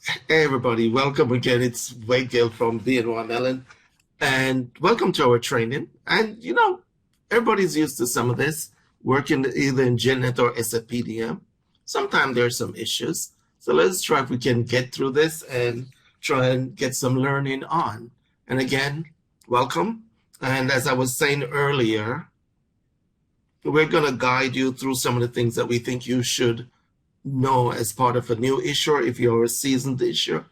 Hey everybody, welcome again. It's Wade Gale from BNY Mellon, and welcome to our training. And everybody's used to some of this, working either in GenNet or SFPDM. Sometimes there are some issues. So let's try if we can get through this and try and get some learning on. And again, welcome. And as I was saying earlier, we're going to guide you through some of the things that we think you should know as part of a new issuer if you're a seasoned issuer.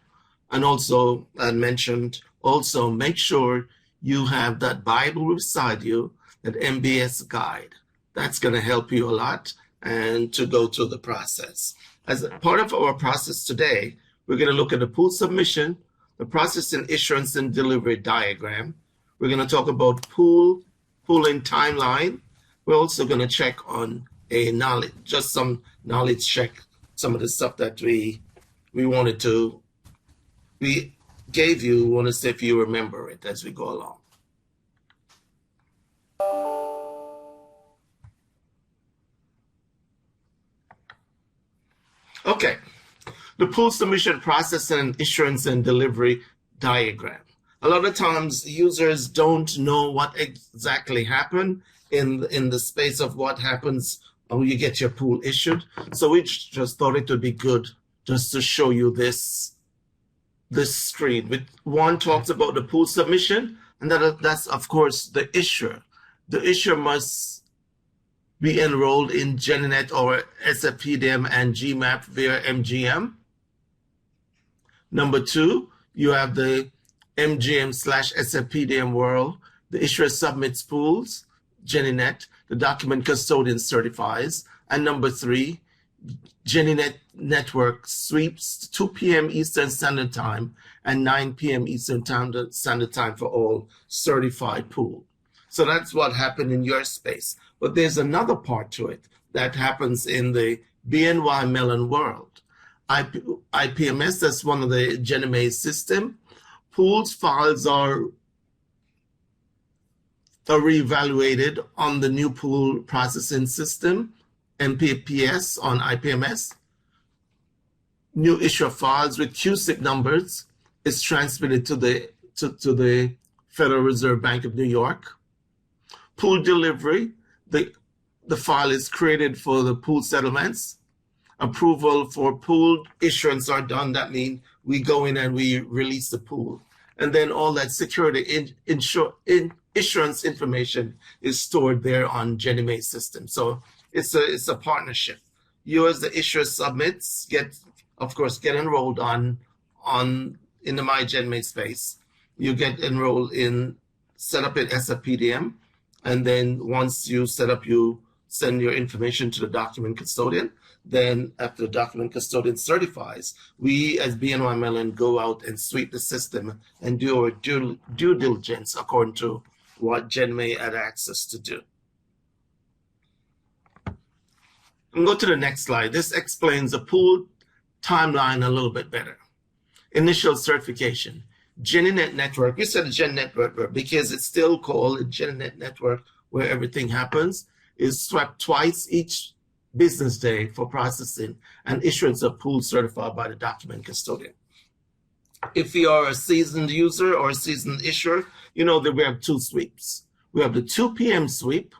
And also, I mentioned, also make sure you have that Bible beside you, that MBS guide. That's going to help you a lot and to go through the process. As a part of our process today, we're going to look at the pool submission, the processing, issuance, and delivery diagram. We're going to talk about pooling timeline. We're also going to check on just some knowledge check, some of the stuff that we gave you. We want to see if you remember it as we go along. Okay, the pool submission, processing, issuance, and delivery diagram. A lot of times users don't know what exactly happened in the space of what happens when you get your pool issued. So we just thought it would be good just to show you this screen. One talks about the pool submission, and that's of course the issuer. The issuer must be enrolled in GenNet or SFPDM and GMAP via MGM. Number two, you have the MGM/SFPDM world. The issuer submits pools, GenNet, the document custodian certifies. And number three, GenNet network sweeps 2 p.m. Eastern Standard Time and 9 p.m. Eastern Standard Time for all certified pool. So that's what happened in your space. But there's another part to it that happens in the BNY Mellon world. IPMS, that's one of the Ginnie system. Pools files are reevaluated on the new pool processing system, MPPS on IPMS. New issue of files with QSIP numbers is transmitted to the Federal Reserve Bank of New York. Pool delivery, the file is created for the pool settlements. Approval for pool issuance are done. That means we go in and we release the pool. And then all that security insurance information is stored there on Ginnie system. So it's a partnership. You as the issuer submits, get enrolled in the My Ginnie space. You get enrolled set up in SFPDM. And then once you set up, you send your information to the document custodian. Then after the document custodian certifies, we as BNY Mellon go out and sweep the system and do our due diligence according to what Ginnie had access to do. And go to the next slide. This explains the pool timeline a little bit better. Initial certification. GenNet network. We said GenNet network because it's still called a GenNet network where everything happens. Is swept twice each business day for processing and issuance of pool certified by the document custodian. If you are a seasoned user or a seasoned issuer, you know that we have two sweeps. We have the 2 p.m. sweep,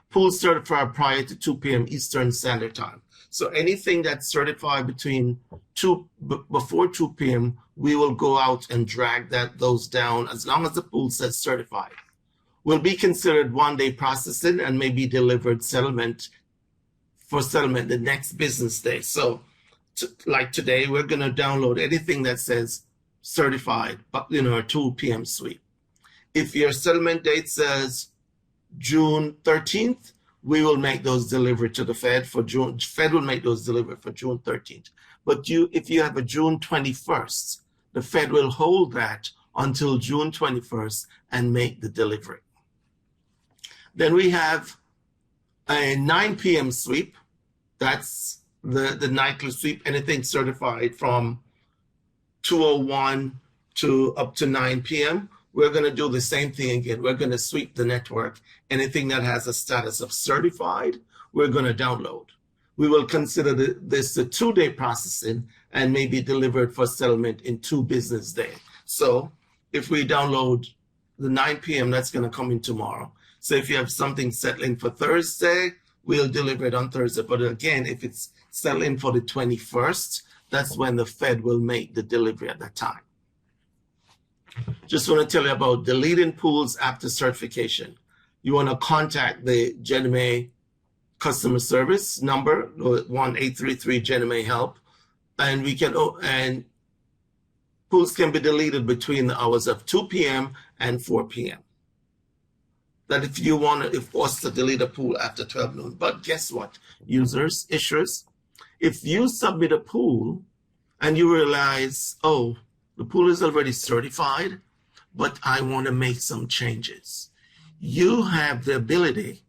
pool certified prior to 2 p.m. Eastern Standard Time. So anything that's certified before 2 p.m., we will go out and drag those down as long as the pool says certified. Will be considered one-day processing and may be delivered for settlement the next business day. So like today, we're going to download anything that says certified, but a 2 p.m. sweep. If your settlement date says June 13th, we will make those delivered to the Fed for June. Fed will make those delivered for June 13th. But if you have a June 21st, the Fed will hold that until June 21st and make the delivery. Then we have a 9 p.m. sweep. That's the nightly sweep, anything certified from 2:01 to up to 9 p.m. We're going to do the same thing again. We're going to sweep the network. Anything that has a status of certified, we're going to download. we will consider this a 2-day processing and may be delivered for settlement in 2 business days. So if we download the 9 p.m., that's going to come in tomorrow. So if you have something settling for Thursday, we'll deliver it on Thursday. But again, if it's settling for the 21st, that's when the Fed will make the delivery at that time. Just want to tell you about deleting pools after certification. You want to contact the Ginnie customer service number, 1-833 Ginnie Help, and pools can be deleted between the hours of 2 p.m. and 4 p.m. That if you want to force to delete a pool after 12 noon. But guess what, users, issuers, if you submit a pool and you realize, oh, the pool is already certified, but I want to make some changes, you have the ability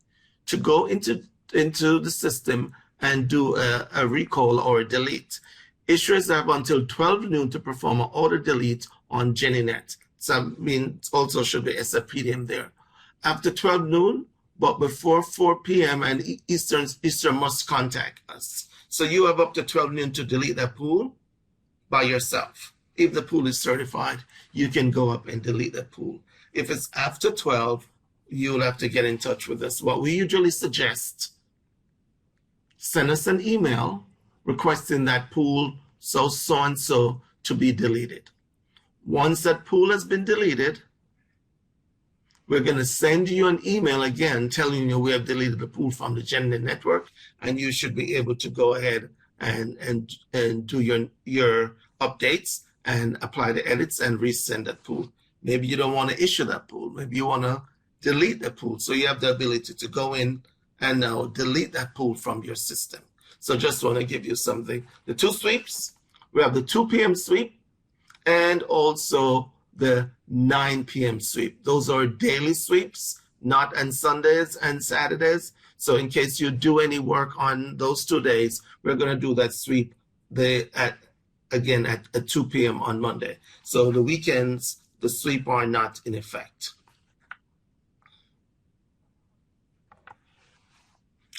to go into the system and do a recall or a delete. Issuers have until 12 noon to perform an auto delete on GinnieNet. So I mean, also should be SFPDM there. After 12 noon, but before 4 p.m. and Eastern must contact us. So you have up to 12 noon to delete that pool by yourself. If the pool is certified, you can go up and delete that pool. If it's after 12, you'll have to get in touch with us. What we usually suggest, send us an email requesting that pool so-and-so to be deleted. Once that pool has been deleted, we're going to send you an email again telling you we have deleted the pool from the Ginnie network, and you should be able to go ahead and do your updates and apply the edits and resend that pool. Maybe you don't want to issue that pool. Maybe you want to delete the pool. So you have the ability to go in and now delete that pool from your system. So just want to give you something. The 2 sweeps, we have the 2 p.m. sweep and also the 9 p.m. sweep. Those are daily sweeps, not on Sundays and Saturdays. So in case you do any work on those 2 days, we're going to do that sweep at 2 p.m. on Monday. So the weekends, the sweep are not in effect.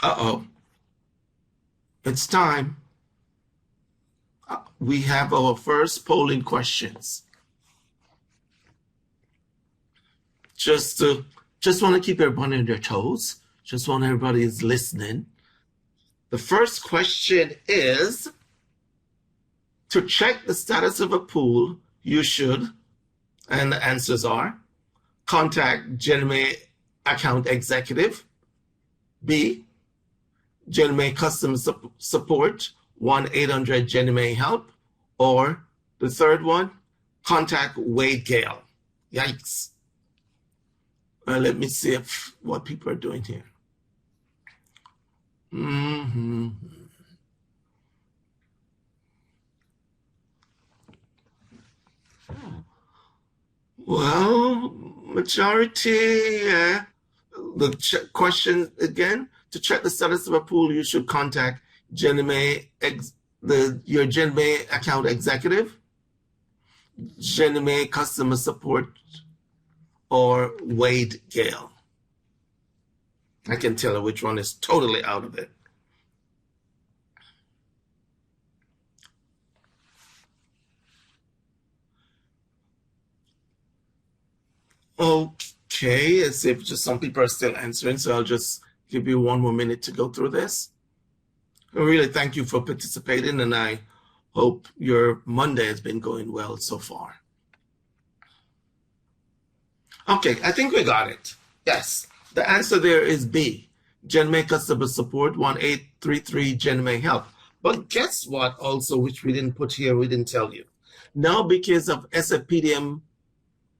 Uh-oh. It's time. We have our first polling questions. Just want to keep everybody on their toes. Just want everybody is listening. The first question is, to check the status of a pool, you should, and the answers are, contact Ginnie account executive. B, Ginnie customer support, 1-800 Ginnie Help. Or the third one, contact Wade Gale. Yikes. Let me see what people are doing here. Well, majority, the question again, to check the status of a pool, you should contact your Ginnie account executive, Ginnie customer support, or Wade Gale. I can tell you which one is totally out of it. Okay, as if just some people are still answering, so I'll just give you one more minute to go through this. I really thank you for participating, and I hope your Monday has been going well so far. Okay, I think we got it. Yes, the answer there is B. Ginnie customer support, 1-833 Ginnie Help. But guess what also, which we didn't put here, we didn't tell you. Now, because of SFPDM,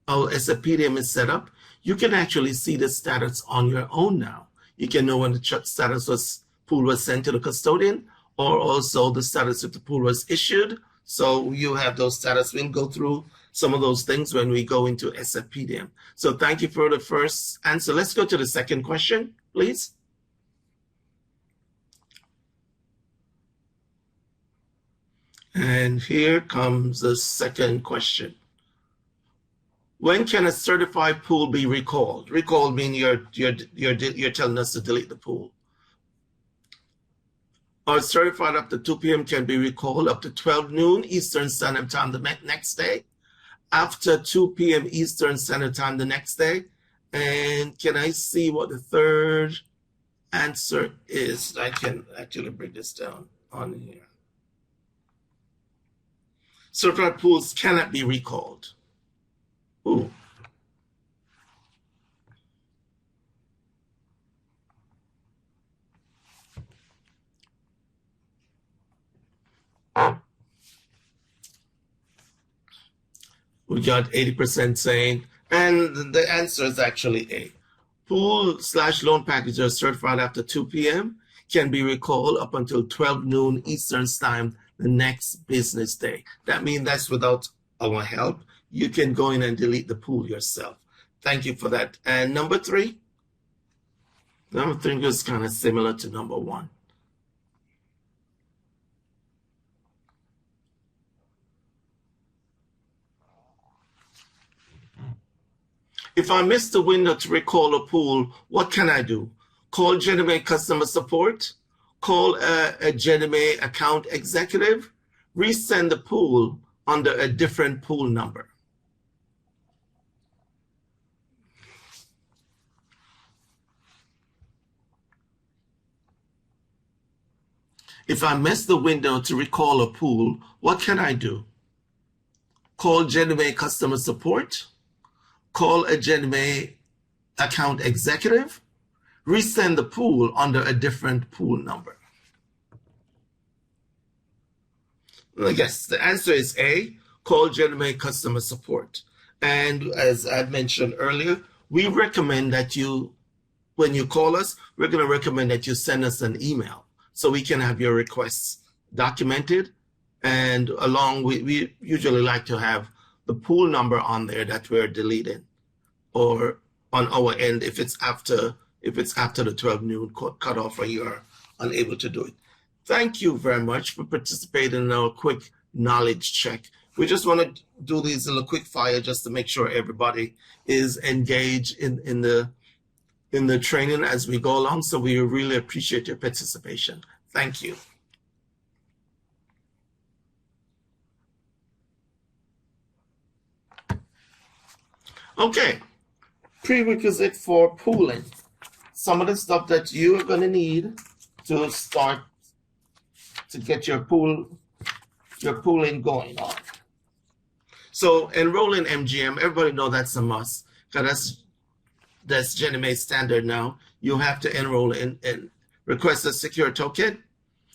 how SFPDM is set up, you can actually see the status on your own now. You can know when the status pool was sent to the custodian, or also the status if the pool was issued. So you have those status. We'll go through some of those things when we go into SFPDM. So thank you for the first answer. Let's go to the second question, please. And here comes the second question. When can a certified pool be recalled? Recalled means you're telling us to delete the pool. or certified up to 2 p.m. can be recalled up to 12 noon Eastern Standard Time the next day, after 2 p.m. Eastern Standard Time the next day. And can I see what the third answer is? I can actually bring this down on here. Certified pools cannot be recalled. Ooh. We got 80% saying, and the answer is actually A. Pool/loan packages certified after 2 p.m. can be recalled up until 12 noon Eastern Time the next business day. That means that's without our help. You can go in and delete the pool yourself. Thank you for that. And number three is kind of similar to number one. If I miss the window to recall a pool, what can I do? Call Ginnie customer support, call a Ginnie account executive, resend the pool under a different pool number. If I miss the window to recall a pool, what can I do? Call Ginnie customer support, call a Ginnie account executive, resend the pool under a different pool number. Yes, the answer is A, call Ginnie customer support. And as I mentioned earlier, we recommend that you, when you call us, we're going to recommend that you send us an email so we can have your requests documented. And along with, we usually like to have the pool number on there that we're deleting, or on our end if it's after the 12 noon cutoff or you're unable to do it. Thank you very much for participating in our quick knowledge check. We just want to do these little quick fire just to make sure everybody is engaged in the training as we go along. So we really appreciate your participation. Thank you. Okay, prerequisite for pooling. Some of the stuff that you are going to need to start to get your pooling going on. So enroll in MGM. Everybody know that's a must, because that's Ginnie standard now. You have to enroll in and request a secure token.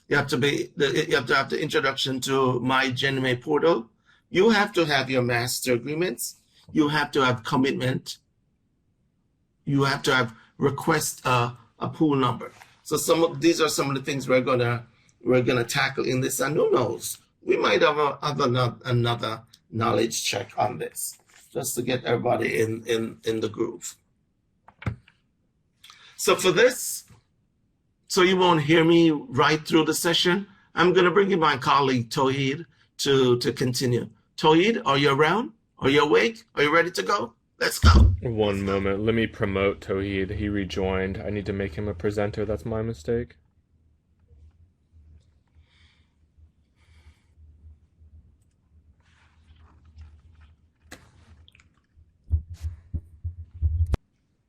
You have to have the introduction to My Ginnie portal. You have to have your master agreements. You have to have commitment. You have to have request a pool number. So these are some of the things we're gonna tackle in this. And who knows, we might have another knowledge check on this, just to get everybody in the groove. So for this, so you won't hear me right through the session, I'm gonna bring in my colleague Tawhid to continue. Tawhid, are you around? Are you awake? Are you ready to go? Let's go. One moment. Let me promote Tawhid. He rejoined. I need to make him a presenter. That's my mistake.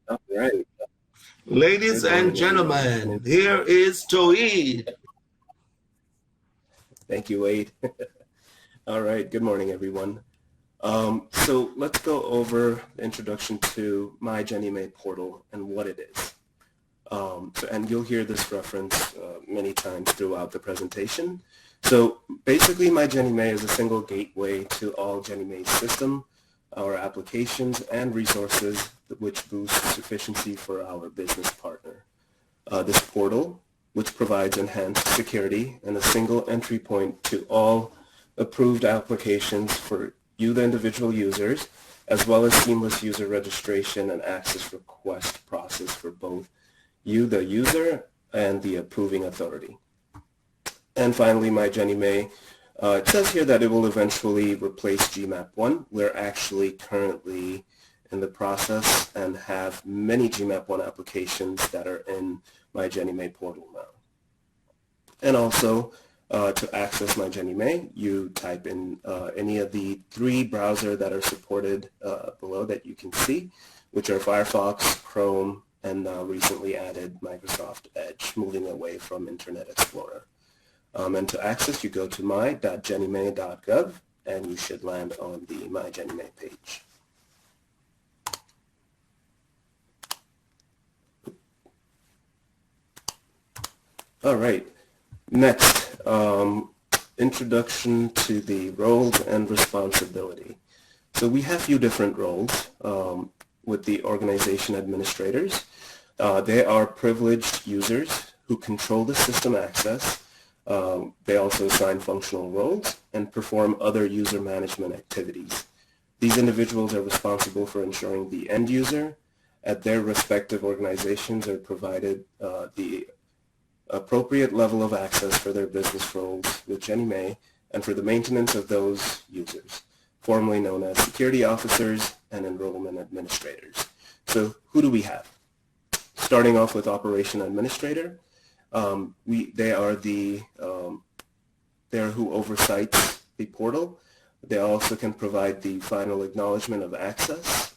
All right. Ladies and gentlemen, here is Tawhid. Thank you, Wade. All right. Good morning, everyone. So let's go over the introduction to My Ginnie portal and what it is. And you'll hear this reference many times throughout the presentation. So basically, My Ginnie is a single gateway to all Ginnie system, our applications and resources, which boosts efficiency for our business partner. This portal, which provides enhanced security and a single entry point to all approved applications for you, the individual users, as well as seamless user registration and access request process for both you, the user, and the approving authority. And finally, My Ginnie, it says here that it will eventually replace GMAP 1. We're actually currently in the process and have many GMAP 1 applications that are in My Ginnie portal now. And also, to access My Ginnie Mae, you type in any of the 3 browsers that are supported below that you can see, which are Firefox, Chrome, and now recently added Microsoft Edge, moving away from Internet Explorer. And to access, you go to my.ginniemay.gov, and you should land on the My Ginnie Mae page. All right. Next, introduction to the roles and responsibility. So we have a few different roles with the organization administrators. They are privileged users who control the system access. They also assign functional roles and perform other user management activities. These individuals are responsible for ensuring the end user at their respective organizations are provided the appropriate level of access for their business roles with Ginnie Mae and for the maintenance of those users, formerly known as security officers and enrollment administrators. So who do we have? Starting off with operation administrator, they are who oversights the portal. They also can provide the final acknowledgement of access,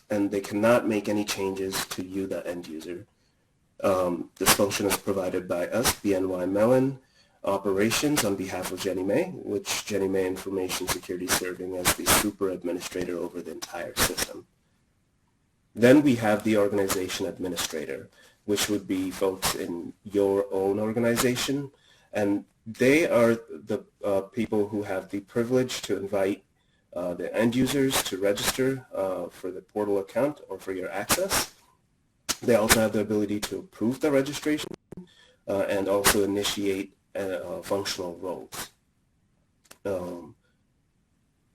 and they cannot make any changes to you, the end user. This function is provided by us, BNY Mellon Operations, on behalf of Ginnie Mae, which Ginnie Mae Information Security serving as the super administrator over the entire system. Then we have the organization administrator, which would be folks in your own organization, and they are the people who have the privilege to invite the end users to register for the portal account or for your access. They also have the ability to approve the registration and also initiate functional roles.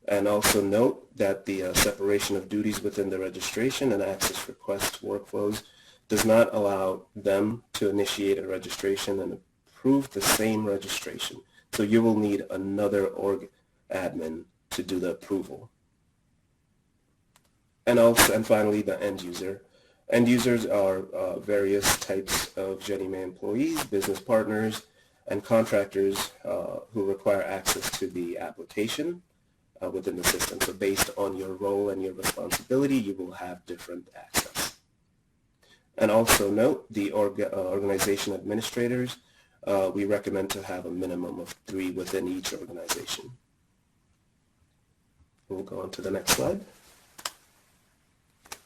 And also note that the separation of duties within the registration and access request workflows does not allow them to initiate a registration and approve the same registration. So you will need another org admin to do the approval. And finally, the end user. End users are various types of Ginnie Mae employees, business partners, and contractors who require access to the application within the system. So based on your role and your responsibility, you will have different access. And also note the organization administrators, we recommend to have a minimum of 3 within each organization. We'll go on to the next slide.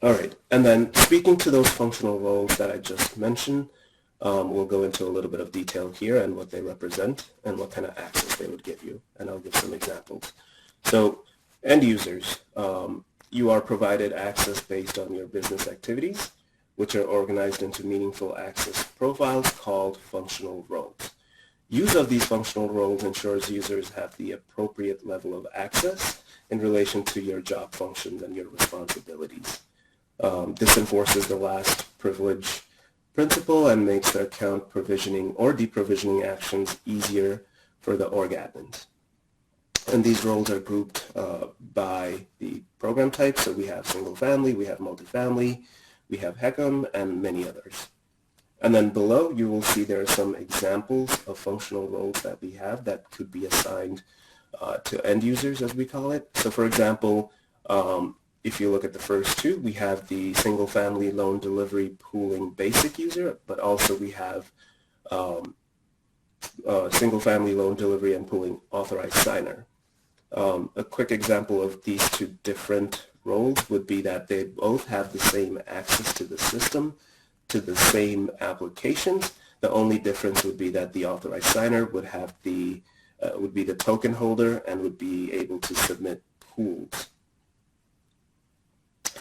All right, and then speaking to those functional roles that I just mentioned, we'll go into a little bit of detail here and what they represent and what kind of access they would give you, and I'll give some examples. So end users, you are provided access based on your business activities, which are organized into meaningful access profiles called functional roles. Use of these functional roles ensures users have the appropriate level of access in relation to your job functions and your responsibilities. This enforces the last privilege principle and makes the account provisioning or deprovisioning actions easier for the org admins. And these roles are grouped by the program type. So we have single family, we have multifamily, we have HECM, and many others. And then below you will see there are some examples of functional roles that we have that could be assigned to end users, as we call it. So for example, if you look at the first 2, we have the single family loan delivery pooling basic user, but also we have single family loan delivery and pooling authorized signer. A quick example of these 2 different roles would be that they both have the same access to the system, to the same applications. The only difference would be that the authorized signer would have the would be the token holder and would be able to submit pools.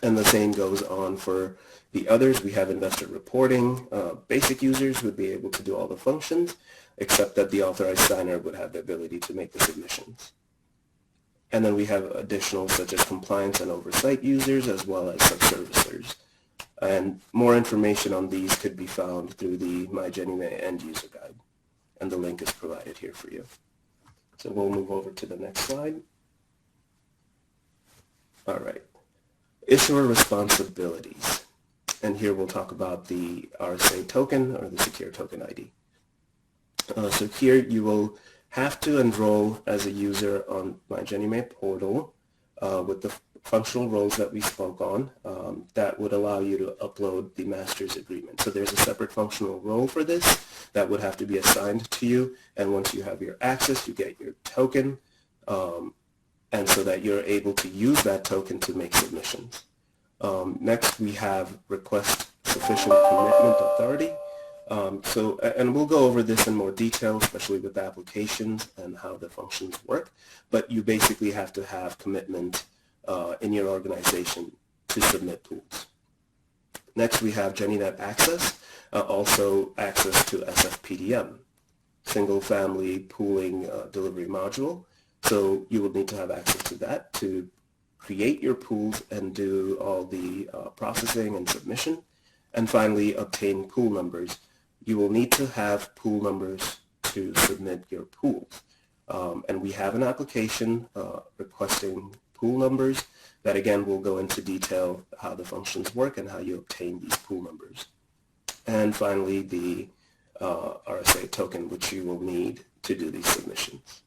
And the same goes on for the others. We have investor reporting. Basic users would be able to do all the functions, except that the authorized signer would have the ability to make the submissions. And then we have additional such as compliance and oversight users as well as sub-servicers. And more information on these could be found through the My Ginnie Mae End User Guide. And the link is provided here for you. So we'll move over to the next slide. All right. Issuer responsibilities. And here we'll talk about the RSA token or the secure token ID. So here you will have to enroll as a user on my Ginnie Mae portal with the functional roles that we spoke on. That would allow you to upload the master's agreement. So there's a separate functional role for this that would have to be assigned to you, and once you have your access, you get your token, and so that you're able to use that token to make submissions. Next, we have request sufficient commitment authority. And we'll go over this in more detail, especially with the applications and how the functions work, but you basically have to have commitment in your organization to submit pools. Next, we have GennyNet access, also access to SFPDM, single family pooling delivery module. So you will need to have access to that to create your pools and do all the processing and submission. And finally, obtain pool numbers. You will need to have pool numbers to submit your pools. And we have an application requesting pool numbers that, again, will go into detail how the functions work and how you obtain these pool numbers. And finally, the RSA token, which you will need to do these submissions.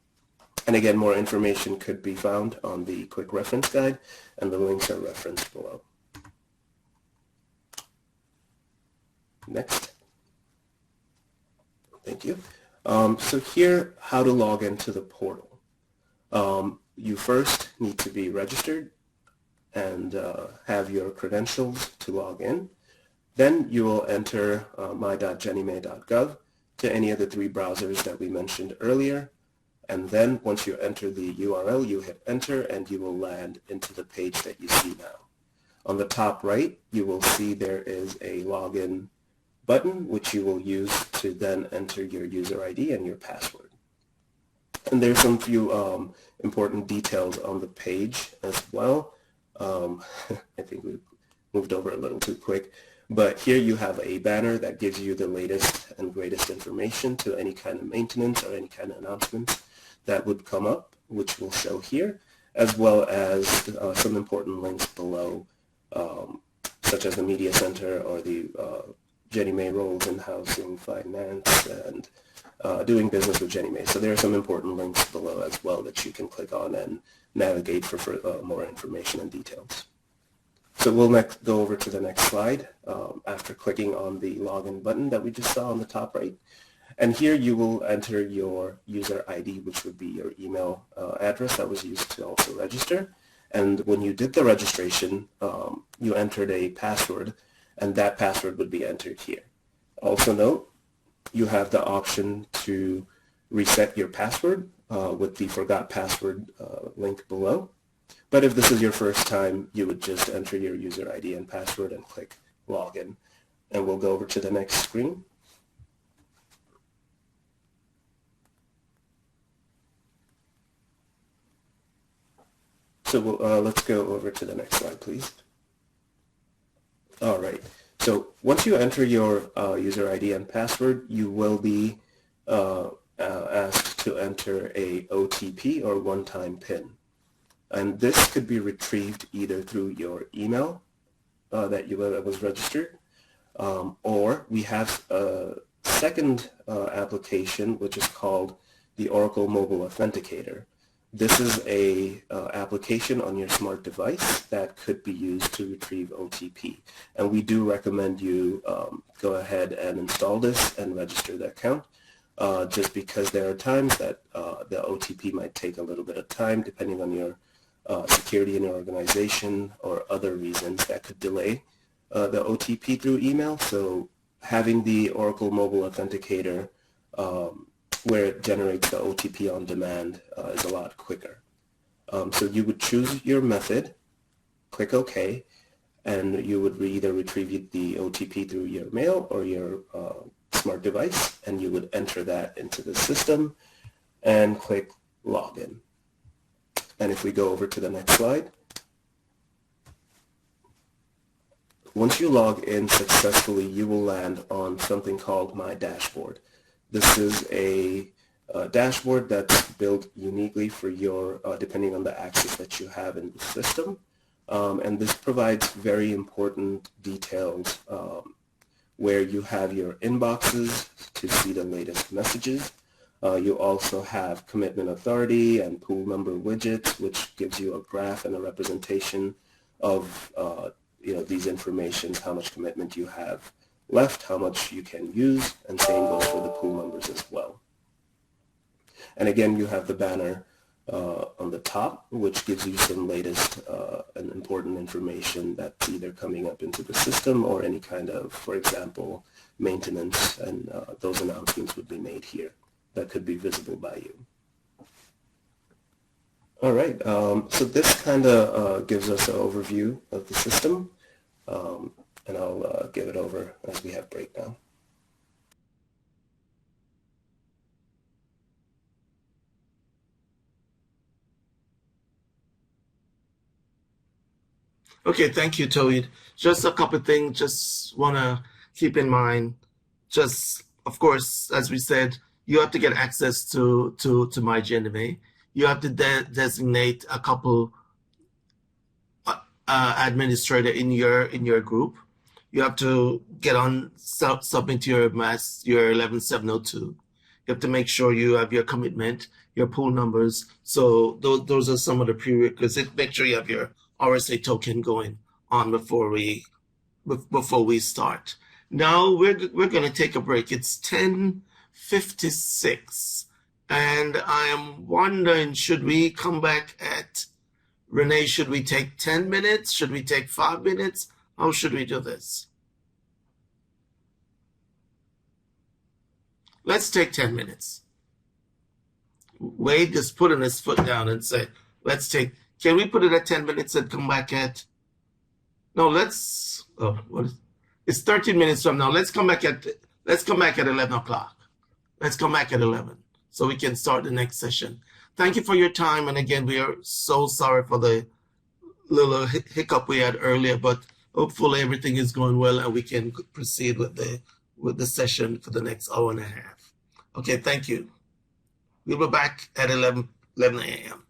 And again, more information could be found on the quick reference guide, and the links are referenced below. Next. Thank you. So here, how to log into the portal. You first need to be registered and have your credentials to log in. Then you will enter my.gennymay.gov to any of the 3 browsers that we mentioned earlier. And then once you enter the URL, you hit enter and you will land into the page that you see now. On the top right, you will see there is a login button, which you will use to then enter your user ID and your password. And there's some few important details on the page as well. I think we moved over a little too quick. But here you have a banner that gives you the latest and greatest information to any kind of maintenance or any kind of announcements that would come up, which we'll show here, as well as some important links below, such as the Media Center or the Ginnie Mae roles in housing, finance, and doing business with Ginnie Mae. So there are some important links below as well that you can click on and navigate for more information and details. So we'll next go over to the next slide after clicking on the login button that we just saw on the top right. And here you will enter your user ID, which would be your email address that was used to also register. And when you did the registration, you entered a password, and that password would be entered here. Also note, you have the option to reset your password with the forgot password link below. But if this is your first time, you would just enter your user ID and password and click login. And we'll go over to the next screen. So let's go over to the next slide, please. All right. So once you enter your user ID and password, you will be asked to enter a OTP or one-time PIN. And this could be retrieved either through your email that was registered, or we have a second application, which is called the Oracle Mobile Authenticator. This is a application on your smart device that could be used to retrieve OTP. And we do recommend you go ahead and install this and register the account, just because there are times that the OTP might take a little bit of time depending on your security in your organization or other reasons that could delay the OTP through email. So having the Oracle Mobile Authenticator where it generates the OTP on demand is a lot quicker. So you would choose your method, click OK, and you would either retrieve the OTP through your mail or your smart device, and you would enter that into the system and click Login. And if we go over to the next slide, once you log in successfully, you will land on something called My Dashboard. This is a dashboard that's built uniquely for your, depending on the access that you have in the system. And this provides very important details where you have your inboxes to see the latest messages. You also have commitment authority and pool number widgets, which gives you a graph and a representation of these informations, how much commitment you have left, how much you can use, and same goes for the pool numbers as well. And again, you have the banner on the top, which gives you some latest and important information that's either coming up into the system or any kind of, for example, maintenance, and those announcements would be made here that could be visible by you. All right, so this kind of gives us an overview of the system, and I'll give it over as we have breakdown. Okay, thank you, Toad. Just a couple of things, just want to keep in mind. Just, of course, as we said, you have to get access to My Ginnie. You have to designate a couple administrator in your group. You have to get on submit your 11702. You have to make sure you have your commitment, your pool numbers. So those are some of the prerequisites. Make sure you have your RSA token going on before we start. Now we're going to take a break. It's 10:56, and I am wondering, should we come back at Renee? Should we take 10 minutes? Should we take 5 minutes? How should we do this? Let's take 10 minutes. Wade just putting his foot down and say, let's take. Can we put it at 10 minutes and come back at? No, let's. Oh, what is? It's 13 minutes from now. Let's come back at 11 o'clock. Let's come back at 11 so we can start the next session. Thank you for your time. And again, we are so sorry for the little hiccup we had earlier, but hopefully everything is going well and we can proceed with the session for the next hour and a half. Okay, thank you. We'll be back at 11 a.m.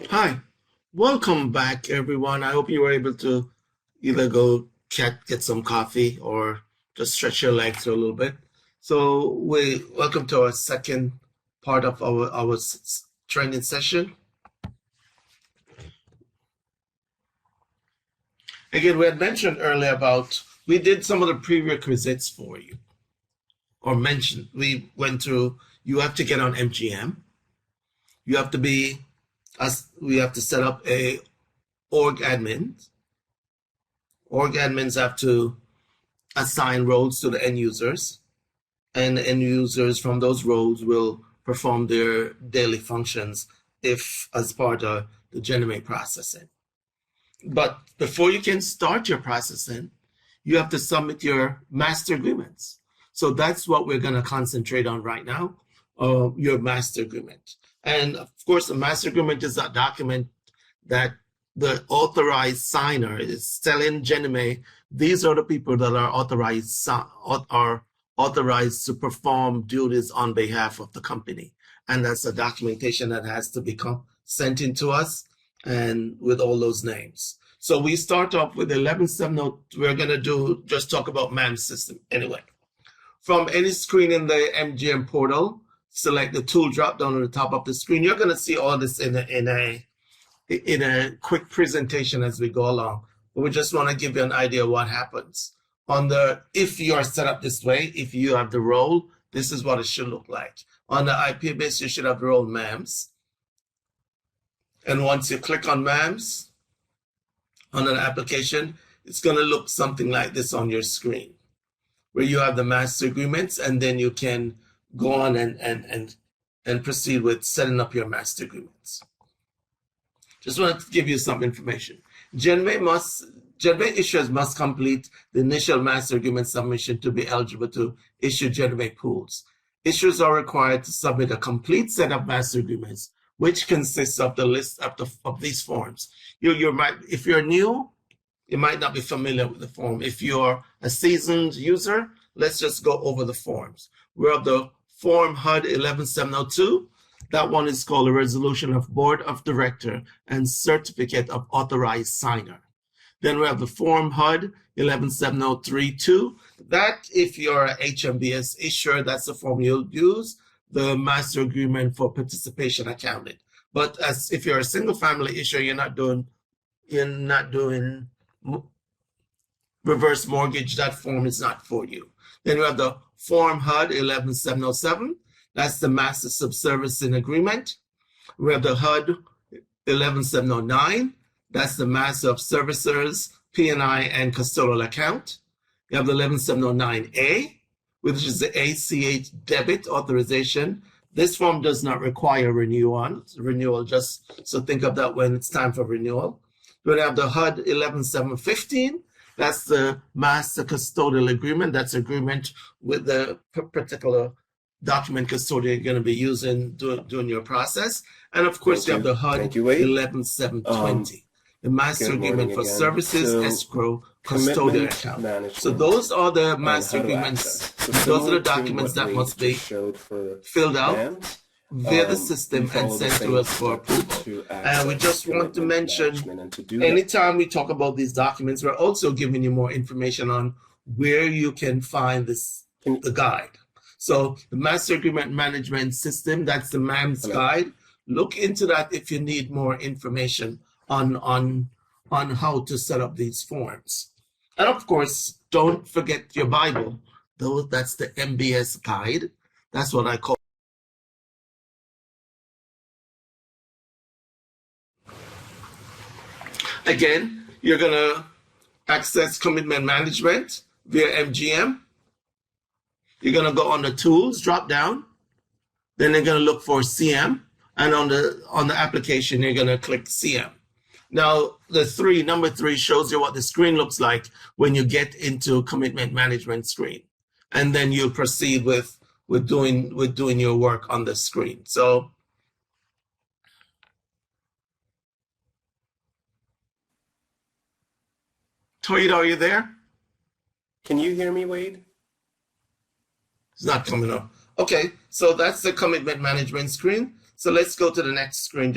Hi, welcome back, everyone. I hope you were able to either go get some coffee or just stretch your legs for a little bit. So we welcome to our second part of our training session. Again, we had mentioned earlier about we did some of the prerequisites for you, or mentioned. We went through. You have to get on MGM. You have to be. We have to set up a org admin. Org admins have to assign roles to the end users, and the end users from those roles will perform their daily functions if as part of the Ginnie processing. But before you can start your processing, you have to submit your master agreements. So that's what we're going to concentrate on right now, your master agreement. And of course, the master agreement is a document that the authorized signer is telling Ginnie Mae, these are the people that are authorized to perform duties on behalf of the company. And that's a documentation that has to be sent in to us and with all those names. So we start off with 11.7.0. We're going to just talk about MAM system anyway. From any screen in the MGM portal, select the tool drop down on the top of the screen. You're going to see all this in a quick presentation as we go along. But we just want to give you an idea of what happens. If you are set up this way, if you have the role, this is what it should look like. On the IPMS, you should have the role MAMS. And once you click on MAMS on an application, it's going to look something like this on your screen, where you have the master agreements, and then you can go on and proceed with setting up your master agreements. Just wanted to give you some information. Ginnie Mae issuers must complete the initial master agreement submission to be eligible to issue Ginnie Mae pools. Issuers are required to submit a complete set of master agreements, which consists of the list of these forms. If you're new, you might not be familiar with the form. If you're a seasoned user, let's just go over the forms. We have the Form HUD 11702. That one is called a Resolution of Board of Director and Certificate of Authorized Signer. Then we have the Form HUD 11703-2. That, if you're a HMBS issuer, that's the form you'll use, the Master Agreement for Participation Accounting. But if you're a single-family issuer, you're not doing reverse mortgage, that form is not for you. Then we have the Form HUD 11707. That's the Master Subservicing Agreement. We have the HUD 11709. That's the Master of Servicers, P&I, and Custodial Account. You have the 11709A, which is the ACH debit authorization. This form does not require renewal, just so think of that when it's time for renewal. We have the HUD 11715. That's the Master Custodial Agreement. That's agreement with the particular document custodian you're going to be using during your process. And of course, you have the HUD 11720. The Master Agreement for Services, Escrow, Custodial Account. So those are the Master Agreements. Those are the documents that must be filled out via the system and sent to us for approval. And we just want to mention, anytime we talk about these documents, we're also giving you more information on where you can find the guide. So the Master Agreement Management System, that's the MAMS guide. Look into that if you need more information on how to set up these forms. And of course, don't forget your Bible. That's the MBS guide. That's what I call. Again, you're going to access commitment management via MGM. You're going to go on the tools drop down. Then you're going to look for CM. And on the application, you're going to click CM. Now, number three shows you what the screen looks like when you get into commitment management screen. And then you'll proceed with doing your work on the screen. So Toyed, are you there? Can you hear me, Wade? It's not coming up. Okay, so that's the commitment management screen. So let's go to the next screen.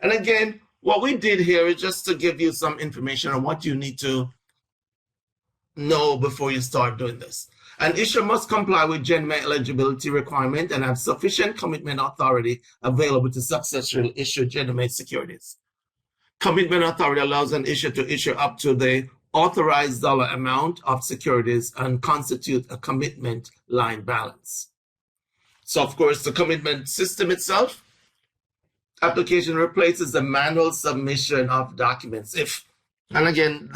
And again, what we did here is just to give you some information on what you need to know before you start doing this. An issuer must comply with Ginnie Mae eligibility requirement and have sufficient commitment authority available to successfully issue Ginnie Mae securities. Commitment authority allows an issuer to issue up to the authorized dollar amount of securities and constitute a commitment line balance. So, of course, the commitment system itself, application replaces the manual submission of documents. And again,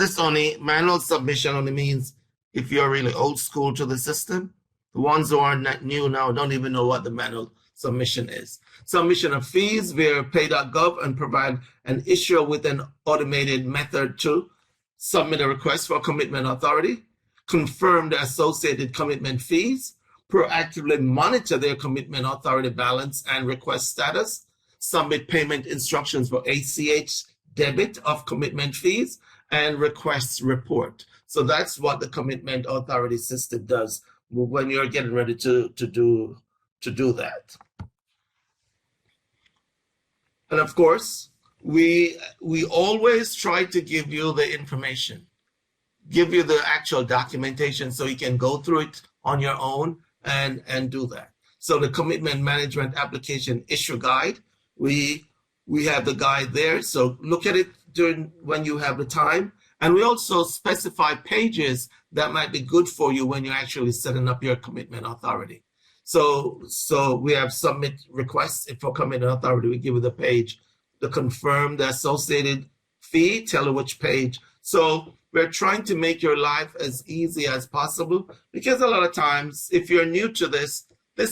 manual submission only means if you're really old school to the system, The ones who are not new now don't even know what the manual submission is. Submission of fees via pay.gov and provide an issuer with an automated method to submit a request for commitment authority, confirm the associated commitment fees, proactively monitor their commitment authority balance and request status, submit payment instructions for ACH debit of commitment fees, and request report. So that's what the commitment authority system does when you're getting ready to do that. And of course, we always try to give you the information, give you the actual documentation so you can go through it on your own and do that. So the commitment management application issue guide, we have the guide there. So look at it during when you have the time. And we also specify pages that might be good for you when you're actually setting up your commitment authority. So we have submit requests for commitment authority. We give you the page to confirm the associated fee, tell you which page. So we're trying to make your life as easy as possible, because a lot of times, if you're new to this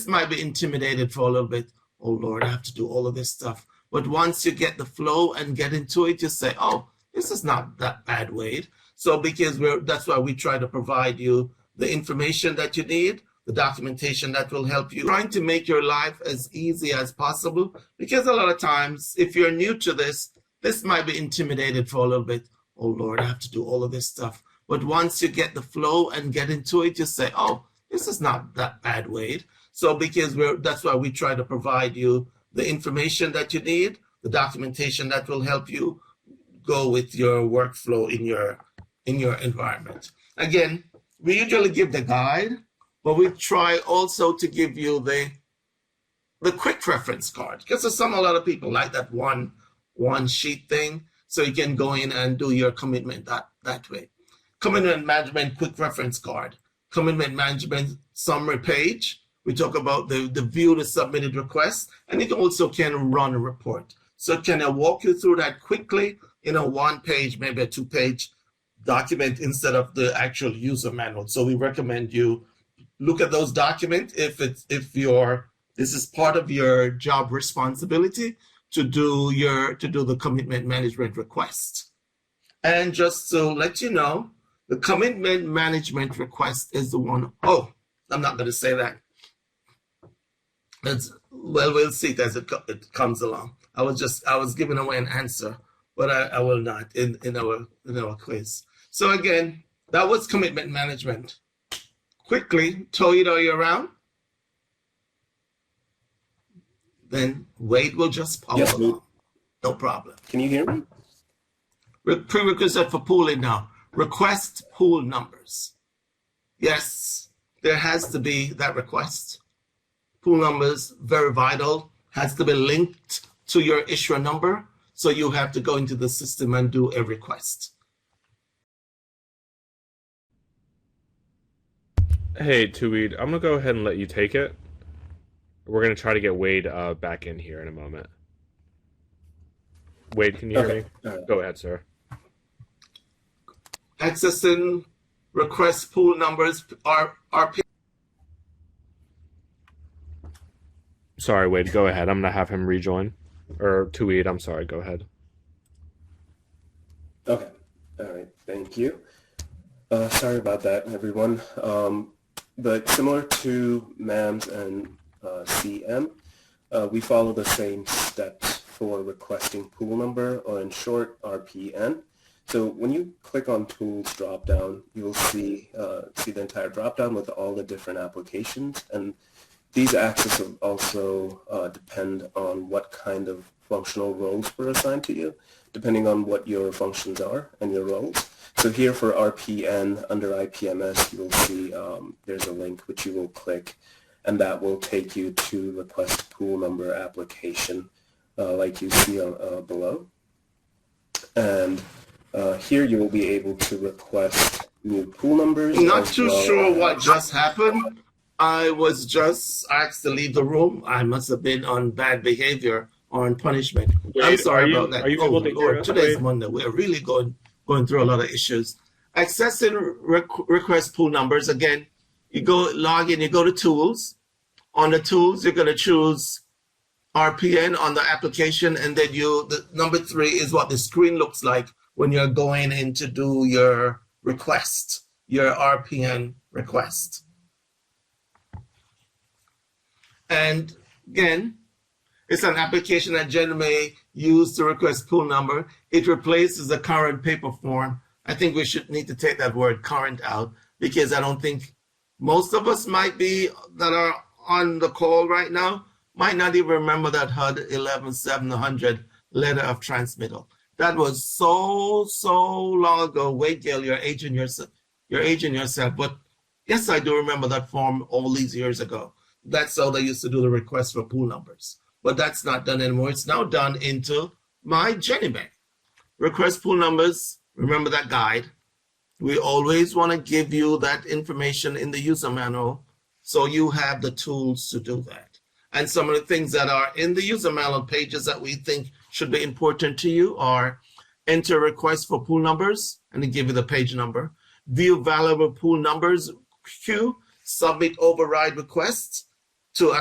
might be intimidated for a little bit. Oh Lord, I have to do all of this stuff. But once you get the flow and get into it, you say, oh, this is not that bad, Wade. So because that's why we try to provide you the information that you need, the documentation that will help you, trying to make your life as easy as possible, because a lot of times, if you're new to this might be intimidated for a little bit. Oh Lord, I have to do all of this stuff. But once you get the flow and get into it, you say, oh, this is not that bad, Wade. So because that's why we try to provide you the information that you need, the documentation that will help you go with your workflow in your environment. Again, we usually give the guide, but we try also to give you the quick reference card, because a lot of people like that one sheet thing, so you can go in and do your commitment that way. Commitment management quick reference card, commitment management summary page. We talk about the view the submitted request, and it also can run a report. So can I walk you through that quickly in a 1-page, maybe a 2-page document instead of the actual user manual. So we recommend you look at those documents if this is part of your job responsibility to do the commitment management request. And just to let you know, the commitment management request is the one. Oh, I'm not going to say that. We'll see it as it comes along. I was giving away an answer, but I will not in our quiz. So again, that was commitment management. Quickly, Toid, are you around? Then Wade will just follow along. No problem. Can you hear me? Prerequisite for pooling now. Request pool numbers. Yes, there has to be that request. Pool numbers, very vital, has to be linked to your issuer number. So you have to go into the system and do a request. Hey, Tuweed, I'm going to go ahead and let you take it. We're going to try to get Wade back in here in a moment. Wade, can you hear me? Right. Go ahead, sir. Accessing request pool numbers are Sorry, Wade, go ahead. I'm going to have him rejoin. Or Tuweed, I'm sorry, go ahead. Okay. All right. Thank you. Sorry about that, everyone. But similar to MAMS and CM, we follow the same steps for requesting pool number, or in short, RPN. So when you click on Tools dropdown, you will see the entire dropdown with all the different applications, and these access also depend on what kind of functional roles were assigned to you, depending on what your functions are and your roles. So here for RPN under IPMS, you will see there's a link which you will click, and that will take you to request pool number application, like you see below. And here you will be able to request new pool numbers. Not too sure what just happened. I was just asked to leave the room. I must have been on bad behavior or on punishment. Wade, I'm sorry about that. Are you able to hear us? Today's Monday. We're really going through a lot of issues. Accessing request pool numbers. Again, You go log in, you go to tools. On the tools, you're going to choose RPN on the application, and then the number 3 is what the screen looks like when you're going in to do your request, your RPN request. And again, it's an application that Ginnie may use to request pool number. It replaces the current paper form. I think we should need to take that word current out, because I don't think most of us might be that are on the call right now might not even remember that HUD 11700 letter of transmittal. That was so long ago. Wait, Gail, you're aging yourself. But yes, I do remember that form all these years ago. That's how they used to do the request for pool numbers. But that's not done anymore. It's now done into my Ginnie Mae. Request pool numbers, remember that guide. We always want to give you that information in the user manual so you have the tools to do that. And some of the things that are in the user manual pages that we think should be important to you are enter requests for pool numbers, and they give you the page number. View valuable pool numbers queue, submit override requests to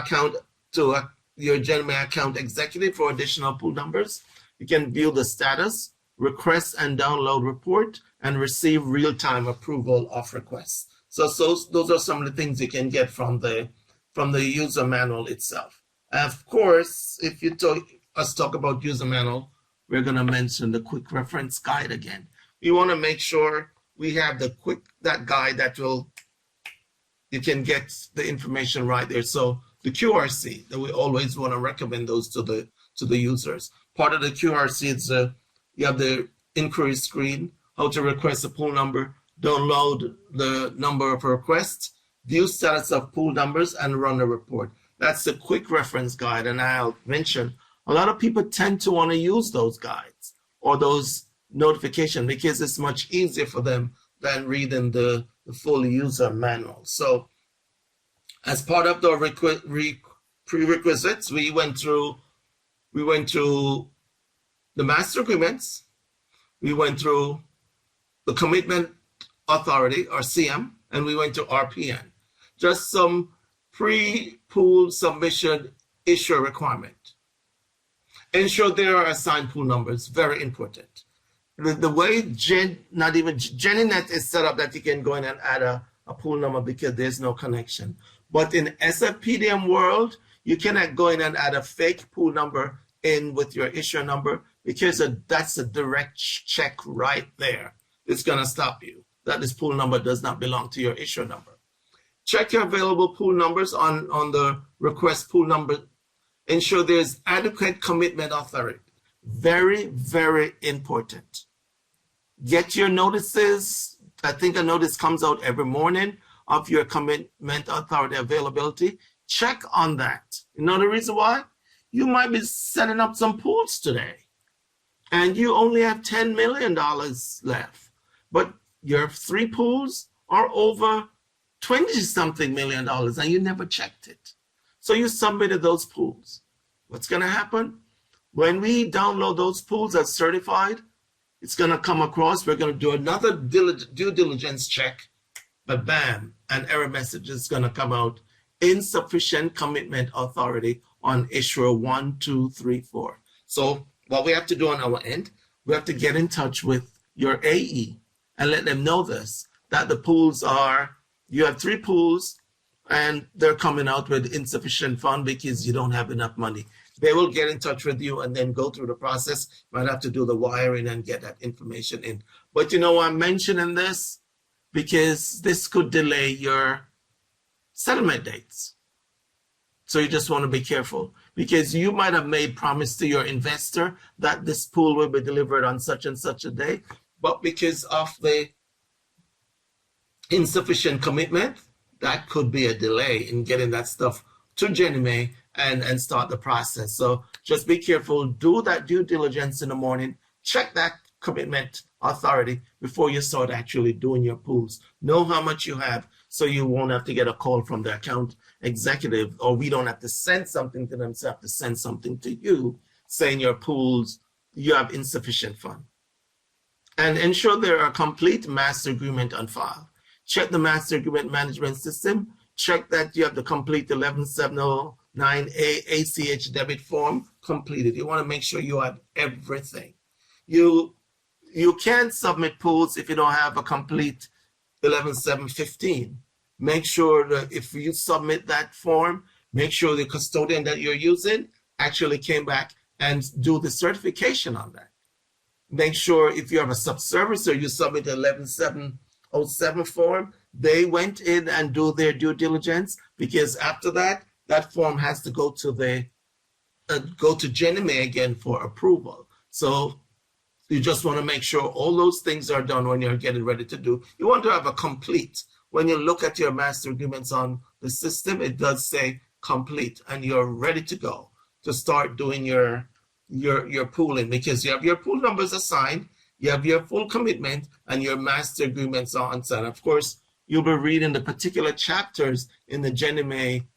your Ginnie Mae account executive for additional pool numbers. You can view the status, request and download report, and receive real-time approval of requests. So those are some of the things you can get from the user manual itself. Of course, if you talk about user manual, we're going to mention the quick reference guide again. We want to make sure we have that guide that you can get the information right there. So the QRC, that we always want to recommend those to the users. Part of the QRC is you have the inquiry screen, how to request a pool number, download the number of requests, view status of pool numbers, and run a report. That's the quick reference guide. And I'll mention a lot of people tend to want to use those guides or those notifications because it's much easier for them than reading the full user manual. So as part of the prerequisites, we went through the master agreements, we went through the commitment authority or CM, and we went to RPN. Just some pre-pool submission issue requirement. Ensure there are assigned pool numbers, very important. The way GennyNet is set up that you can go in and add a pool number because there's no connection. But in SFPDM world, you cannot go in and add a fake pool number in with your issue number because that's a direct check right there. It's going to stop you. That this pool number does not belong to your issue number. Check your available pool numbers on the request pool number. Ensure there's adequate commitment authority. Very, very important. Get your notices. I think a notice comes out every morning of your commitment authority availability. Check on that. You know the reason why? You might be setting up some pools today and you only have $10 million left, but your 3 pools are over 20-something million dollars and you never checked it. So you submitted those pools. What's going to happen? When we download those pools as certified, it's going to come across. We're going to do another due diligence check, but bam, an error message is going to come out. Insufficient commitment authority on issuer 1, 2, 3, 4. So what we have to do on our end, we have to get in touch with your AE and let them know this, that the pools you have 3 pools and they're coming out with insufficient fund because you don't have enough money. They will get in touch with you and then go through the process. Might have to do the wiring and get that information in. But you know, I'm mentioning this because this could delay your settlement dates. So you just want to be careful because you might have made promise to your investor that this pool will be delivered on such and such a day, but because of the insufficient commitment, that could be a delay in getting that stuff to Ginnie Mae and start the process. So just be careful, do that due diligence in the morning, check that commitment authority before you start actually doing your pools. Know how much you have so you won't have to get a call from the account executive, or we don't have to send something to them, so have to send something to you saying your pools, you have insufficient fund. And ensure there are complete master agreement on file. check the master agreement management system, check that you have the complete 11709A ACH debit form completed. You want to make sure you have everything. You can't submit pools if you don't have a complete 11715. Make sure that if you submit that form, make sure the custodian that you're using actually came back and do the certification on that. Make sure if you have a subservicer, you submit the 11707 form, they went in and do their due diligence, because after that, that form has to go to Ginnie again for approval. So you just want to make sure all those things are done when you're getting ready to do. You want to have a complete. When you look at your master agreements on the system, it does say complete, and you're ready to go to start doing your pooling, because you have your pool numbers assigned, you have your full commitment, and your master agreements are unsigned. Of course, you'll be reading the particular chapters in the Ginnie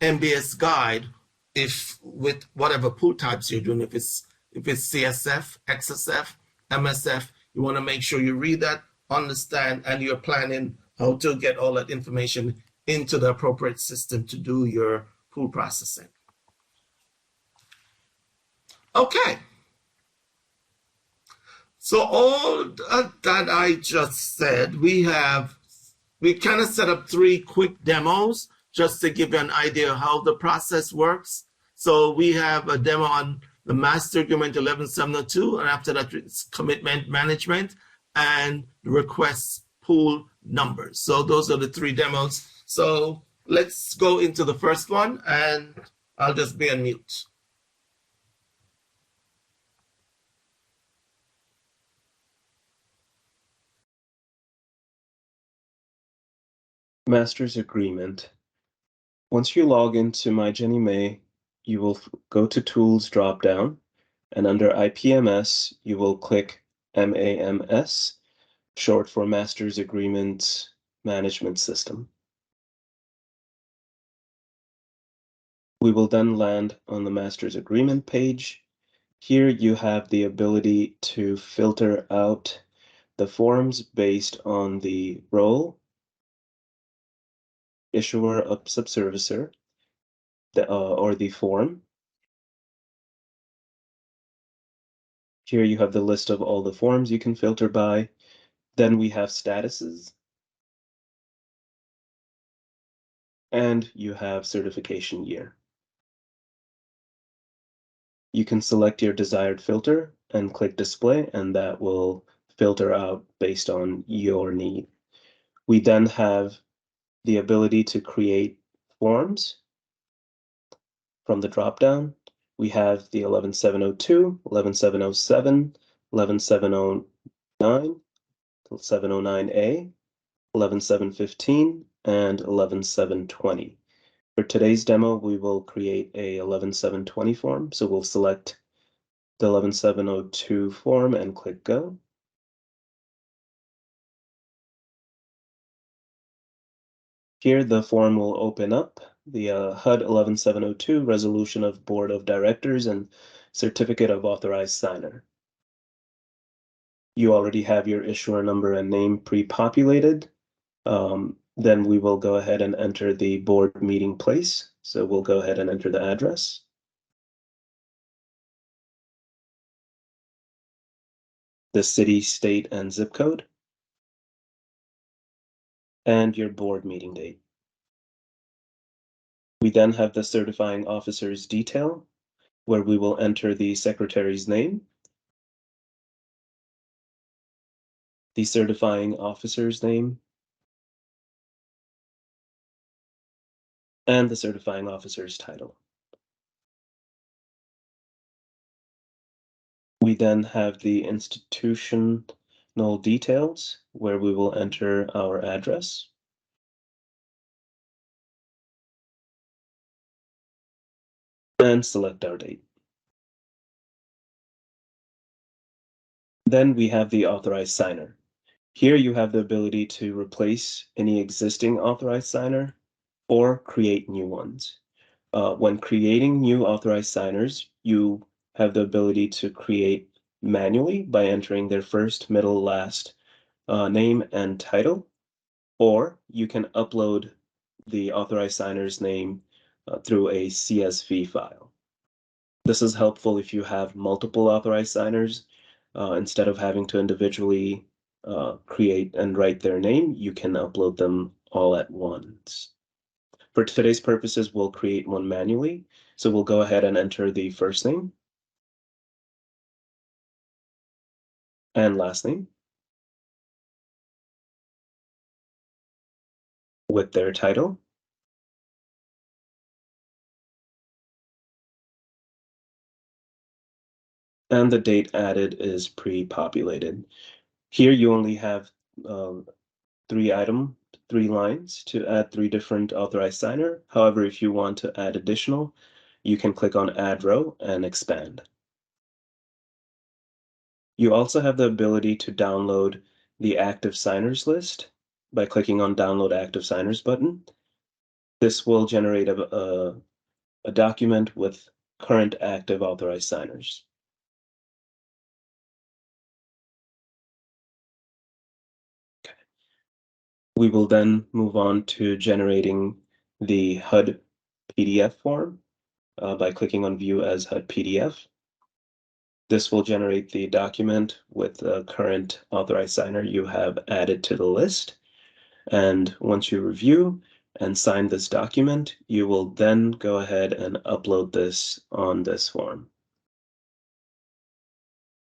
MBS guide if with whatever pool types you're doing, if it's CSF, XSF, MSF, you want to make sure you read that, understand, and you're planning how to get all that information into the appropriate system to do your pool processing. Okay. So all that I just said, we kind of set up 3 quick demos just to give you an idea of how the process works. So we have a demo on the master agreement 11702, and after that it's commitment management and request pool numbers. So those are the 3 demos. So let's go into the first one, and I'll just be on mute. Master's Agreement. Once you log into My Ginnie Mae, you will go to Tools dropdown, and under IPMS, you will click MAMS, short for Master's Agreement Management System. We will then land on the Master's Agreement page. Here you have the ability to filter out the forms based on the role, issuer of subservicer, or the form. Here you have the list of all the forms you can filter by. Then we have statuses. And you have certification year. You can select your desired filter and click display, and that will filter out based on your need. We then have the ability to create forms from the dropdown. We have the 11702, 11707, 11709, 709A, 11715, and 11720. For today's demo, we will create a 11720 form. So we'll select the 11702 form and click Go. Here, the form will open up. The HUD 11702 Resolution of Board of Directors and Certificate of Authorized Signer. You already have your issuer number and name pre-populated. Then we will go ahead and enter the board meeting place. So we'll go ahead and enter the address. The city, state, and zip code. And your board meeting date. We then have the certifying officer's detail, where we will enter the secretary's name, the certifying officer's name, and the certifying officer's title. We then have the institutional details, where we will enter our address, and select our date. Then we have the authorized signer. Here you have the ability to replace any existing authorized signer or create new ones. When creating new authorized signers, you have the ability to create manually by entering their first, middle, last name and title. or you can upload the authorized signer's name through a CSV file. This is helpful if you have multiple authorized signers. Instead of having to individually create and write their name, you can upload them all at once. For today's purposes, we'll create one manually. So we'll go ahead and enter the first name and last name with their title. And the date added is pre-populated. Here you only have three lines to add three different authorized signer. However, if you want to add additional, you can click on Add Row and expand. You also have the ability to download the active signers list by clicking on Download Active Signers button. This will generate a document with current active authorized signers. Okay. We will then move on to generating the HUD PDF form by clicking on View as HUD PDF. This will generate the document with the current authorized signer you have added to the list. And once you review and sign this document, you will then go ahead and upload this on this form.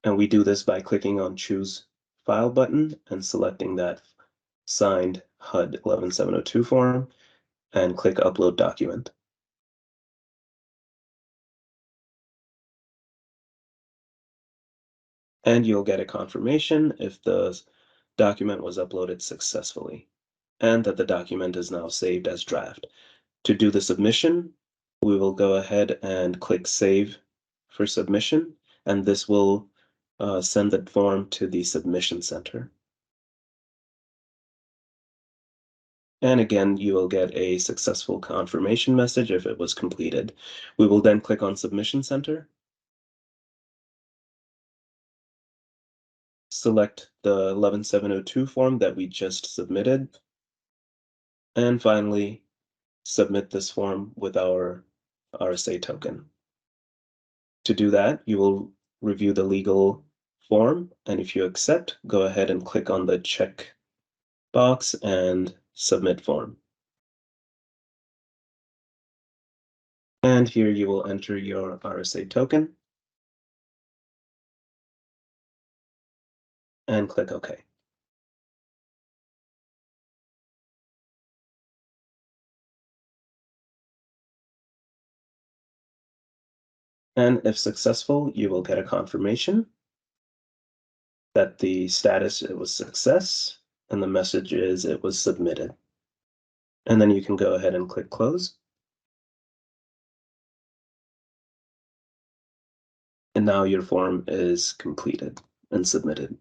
And we do this by clicking on Choose File button and selecting that signed HUD 11702 form and click Upload Document. And you'll get a confirmation if the document was uploaded successfully and that the document is now saved as draft. To do the submission, we will go ahead and click Save for submission, and this will send the form to the Submission Center. And again, you will get a successful confirmation message if it was completed. We will then click on Submission Center, select the 11702 form that we just submitted, and finally, submit this form with our RSA token. To do that, you will review the legal form, and if you accept, go ahead and click on the check box and submit form. And here you will enter your RSA token and click OK. And if successful, you will get a confirmation that the status it was success and the message is it was submitted. And then you can go ahead and click close. And now your form is completed and submitted.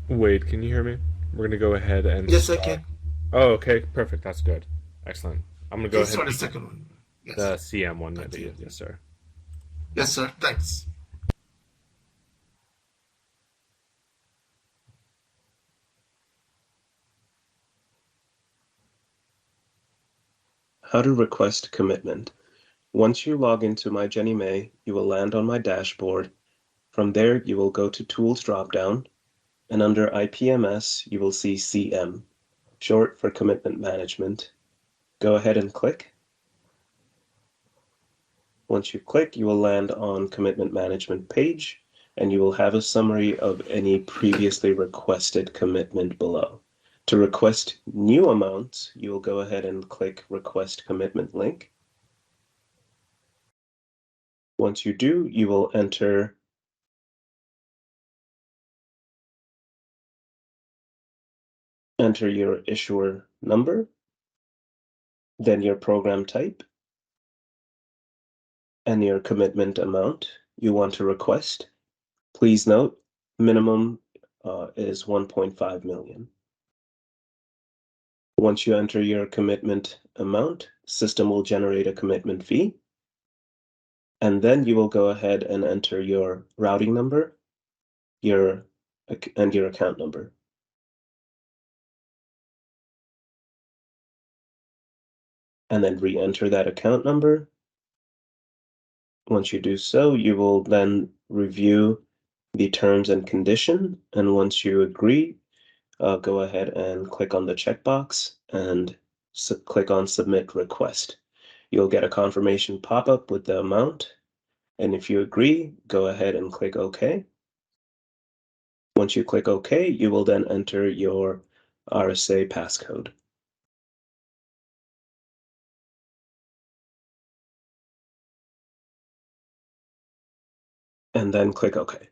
Wade, can you hear me? We're gonna go ahead and Yes, I can. Oh, okay, perfect. That's good. Excellent. I'm gonna go Please ahead for the and second one. Yes. the CM one. Continue. Yes, sir. Yes, sir. Thanks. How to request commitment. Once you log into My Ginnie Mae, you will land on my dashboard. From there, you will go to Tools dropdown, and under IPMS, you will see CM, short for Commitment Management. Go ahead and click. Once you click, you will land on Commitment Management page, and you will have a summary of any previously requested commitment below. To request new amounts, you will go ahead and click Request Commitment link. Once you do, you will enter enter your issuer number, then your program type, and your commitment amount you want to request. Please note, minimum is 1.5 million. Once you enter your commitment amount, system will generate a commitment fee. And then you will go ahead and enter your routing number, your account number. And then re-enter that account number. Once you do so, you will then review the terms and condition. And once you agree, go ahead and click on the checkbox and click on Submit Request. You'll get a confirmation pop-up with the amount. And if you agree, go ahead and click OK. Once you click OK, you will then enter your RSA passcode. And then click OK.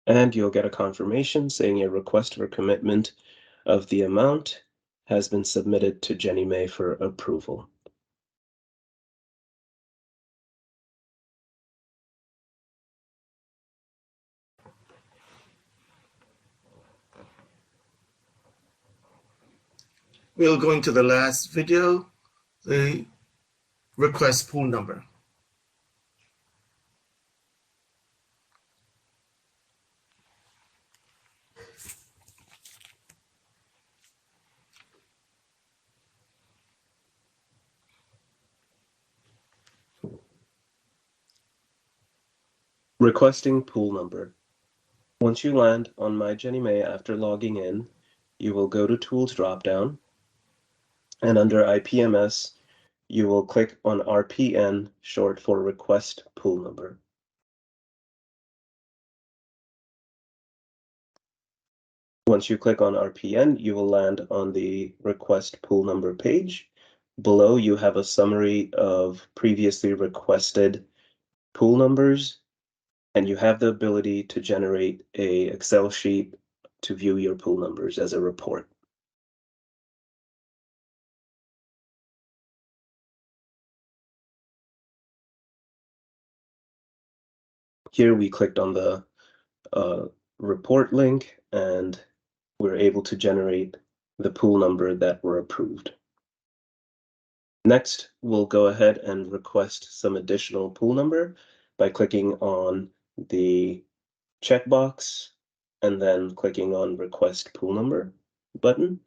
And you'll get a confirmation saying your request for commitment of the amount has been submitted to Ginnie Mae for approval. We'll go into the last video, the request pool number. Requesting pool number. Once you land on My Ginnie Mae after logging in, you will go to Tools dropdown, and under IPMS, you will click on RPN, short for Request Pool Number. Once you click on RPN, you will land on the Request Pool Number page. Below, you have a summary of previously requested pool numbers, and you have the ability to generate an Excel sheet to view your pool numbers as a report. Here we clicked on the report link, and we're able to generate the pool number that were approved. Next, we'll go ahead and request some additional pool number by clicking on the checkbox and then clicking on Request Pool Number button.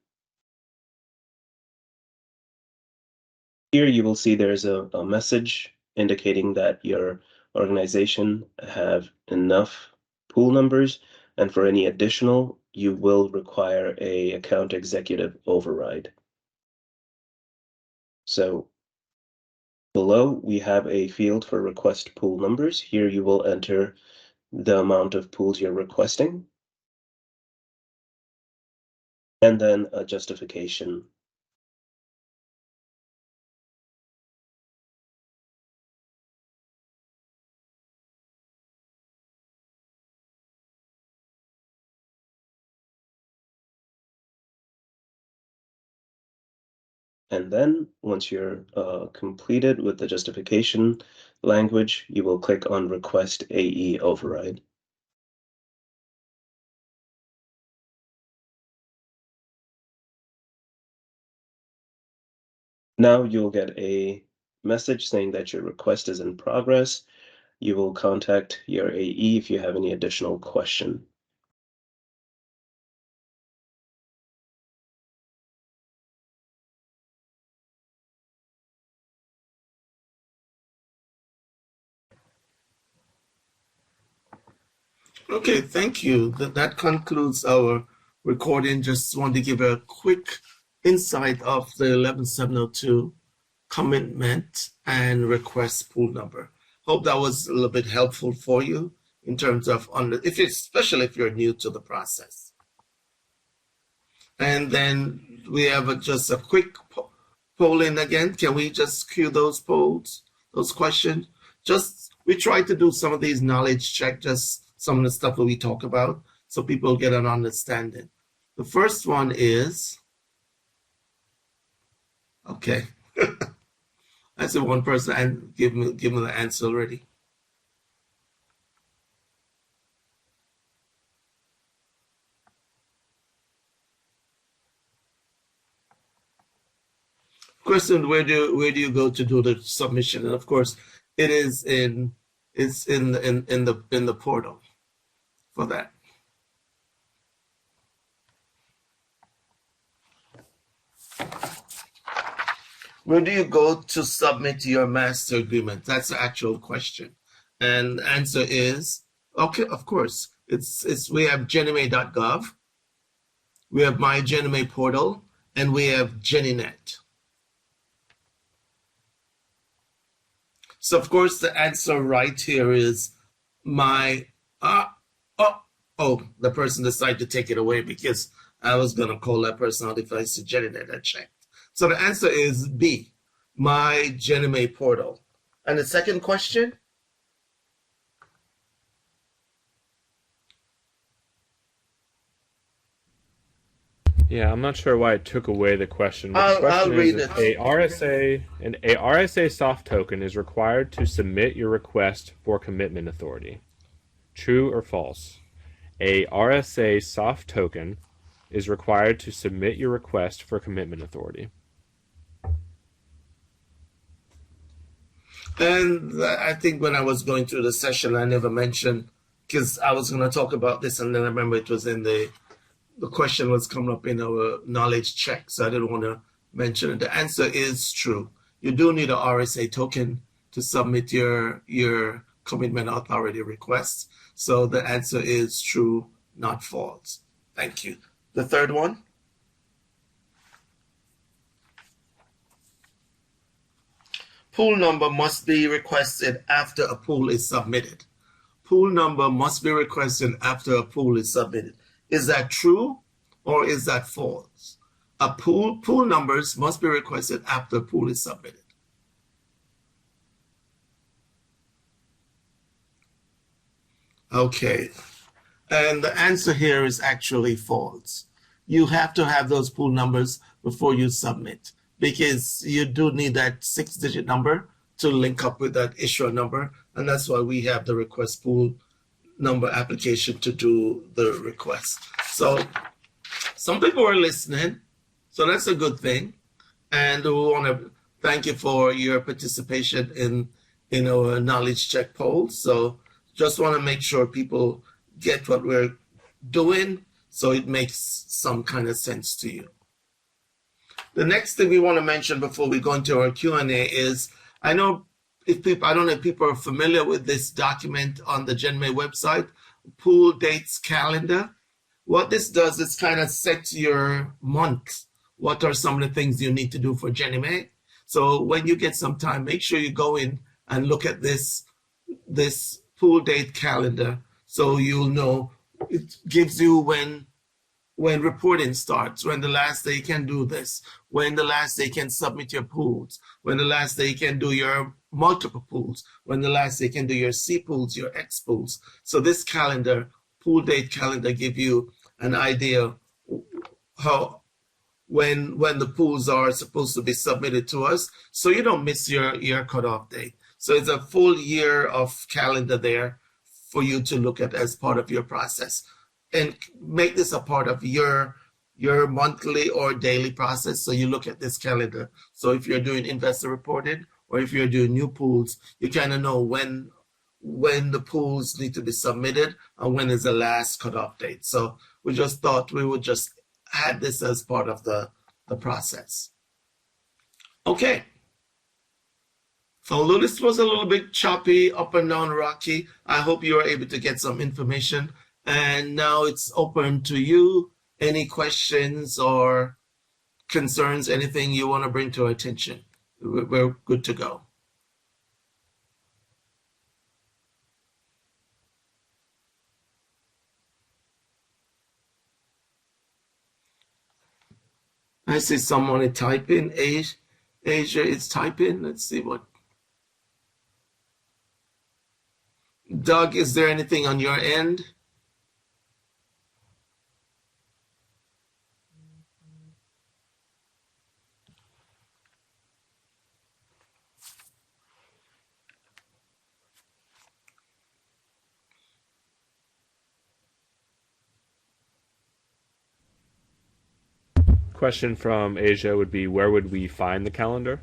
Here you will see there's a message indicating that your organization have enough pool numbers, and for any additional, you will require an account executive override. So below, we have a field for request pool numbers. Here you will enter the amount of pools you're requesting, and then a justification. And then once you're completed with the justification language, you will click on Request AE Override. Now you'll get a message saying that your request is in progress. You will contact your AE if you have any additional question. Okay, thank you. That concludes our recording. Just want to give a quick insight of the 11702 commitment and request pool number. Hope that was a little bit helpful for you in terms of, especially if you're new to the process. And then we have just a quick polling again. Can we just cue those polls, those questions? We try to do some of these knowledge check just some of the stuff that we talk about so people get an understanding. The first one is, okay, I said one person and give me the answer already. Question: where do you go to do the submission? And of course, it is in the portal for that. Where do you go to submit your master agreement? That's the actual question. And the answer is, okay, of course, it's we have ginnie.gov, we have my Ginnie portal, and we have GinnieNet. So of course the answer right here is my the person decided to take it away because I was gonna call that person out if I said GinnieNet. I checked. So the answer is B, my Ginnie portal. And the second question? Yeah, I'm not sure why it took away the question. I'll The question read is, it. a RSA soft token is required to submit your request for commitment authority. True or false? A RSA soft token is required to submit your request for commitment authority. And I think when I was going through the session, I never mentioned, because I was going to talk about this, and then I remember it was in the question was coming up in our knowledge check, so I didn't want to mention it. The answer is true. You do need a RSA token to submit your commitment authority request. So the answer is true, not false. Thank you. The third one? Pool number must be requested after a pool is submitted. Pool number must be requested after a pool is submitted. Is that true or is that false? Pool numbers must be requested after a pool is submitted. Okay, and the answer here is actually false. You have to have those pool numbers before you submit, because you do need that 6-digit number to link up with that issuer number, and that's why we have the request pool number application to do the request. So some people are listening, so that's a good thing, and we want to thank you for your participation in our knowledge check poll. So just want to make sure people get what we're doing so it makes some kind of sense to you. The next thing we want to mention before we go into our Q&A is, I don't know if people are familiar with this document on the Ginnie website, Pool Dates Calendar. What this does is kind of set your month. What are some of the things you need to do for Ginnie? So when you get some time, make sure you go in and look at this pool date calendar, so you'll know. It gives you when reporting starts, when the last day you can do this, when the last day you can submit your pools, when the last day you can do your multiple pools, when the last day you can do your C pools, your X pools. So this calendar, pool date calendar, give you an idea how when the pools are supposed to be submitted to us, so you don't miss your cutoff date. So it's a full year of calendar there for you to look at as part of your process, and make this a part of your monthly or daily process. So you look at this calendar. So if you're doing investor reporting or if you're doing new pools, you kind of know when the pools need to be submitted and when is the last cutoff date. So we just thought we would just add this as part of the process. Okay. So although this was a little bit choppy, up and down rocky, I hope you were able to get some information. And now it's open to you. Any questions or concerns, anything you want to bring to our attention? We're good to go. I see someone typing. Asia is typing. Let's see what. Doug, is there anything on your end? Question from Asia would be, where would we find the calendar?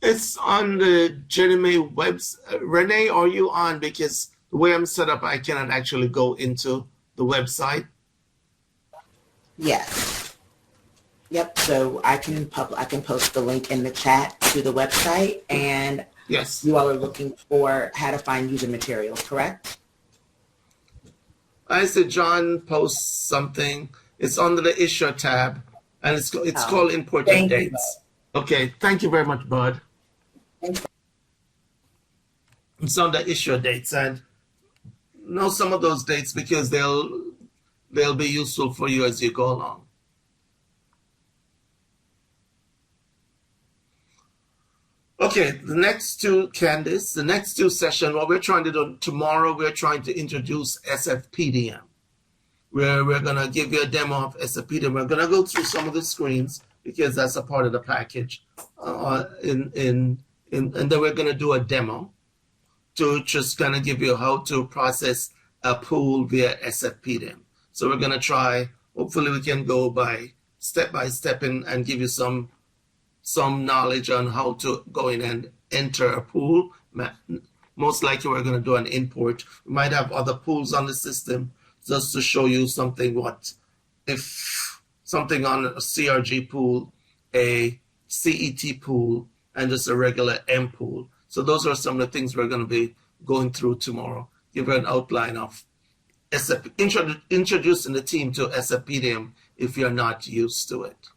It's on the Ginnie website. Renee, are you on? Because the way I'm set up, I cannot actually go into the website. Yes. Yep. So I can post the link in the chat to the website, and Yes. you all are looking for how to find user materials, correct? I said John posts something. It's under the issue tab, and it's called important Thank you, dates. Okay, thank you very much, Bud. Thanks. It's on the issue dates, and know some of those dates because they'll be useful for you as you go along. Okay, the next two, Candice, the next two sessions, what we're trying to do tomorrow, we're trying to introduce SFPDM. We're going to give you a demo of SFPDM. We're going to go through some of the screens because that's a part of the package. And then we're going to do a demo to just kind of give you how to process a pool via SFPDM. So we're going to try, hopefully we can go by step and give you some knowledge on how to go in and enter a pool. Most likely we're going to do an import. We might have other pools on the system just to show you something if something on a CRG pool, a CET pool, and just a regular M pool. So those are some of the things we're going to be going through tomorrow. Give you an outline of introducing the team to SFPDM if you're not used to it.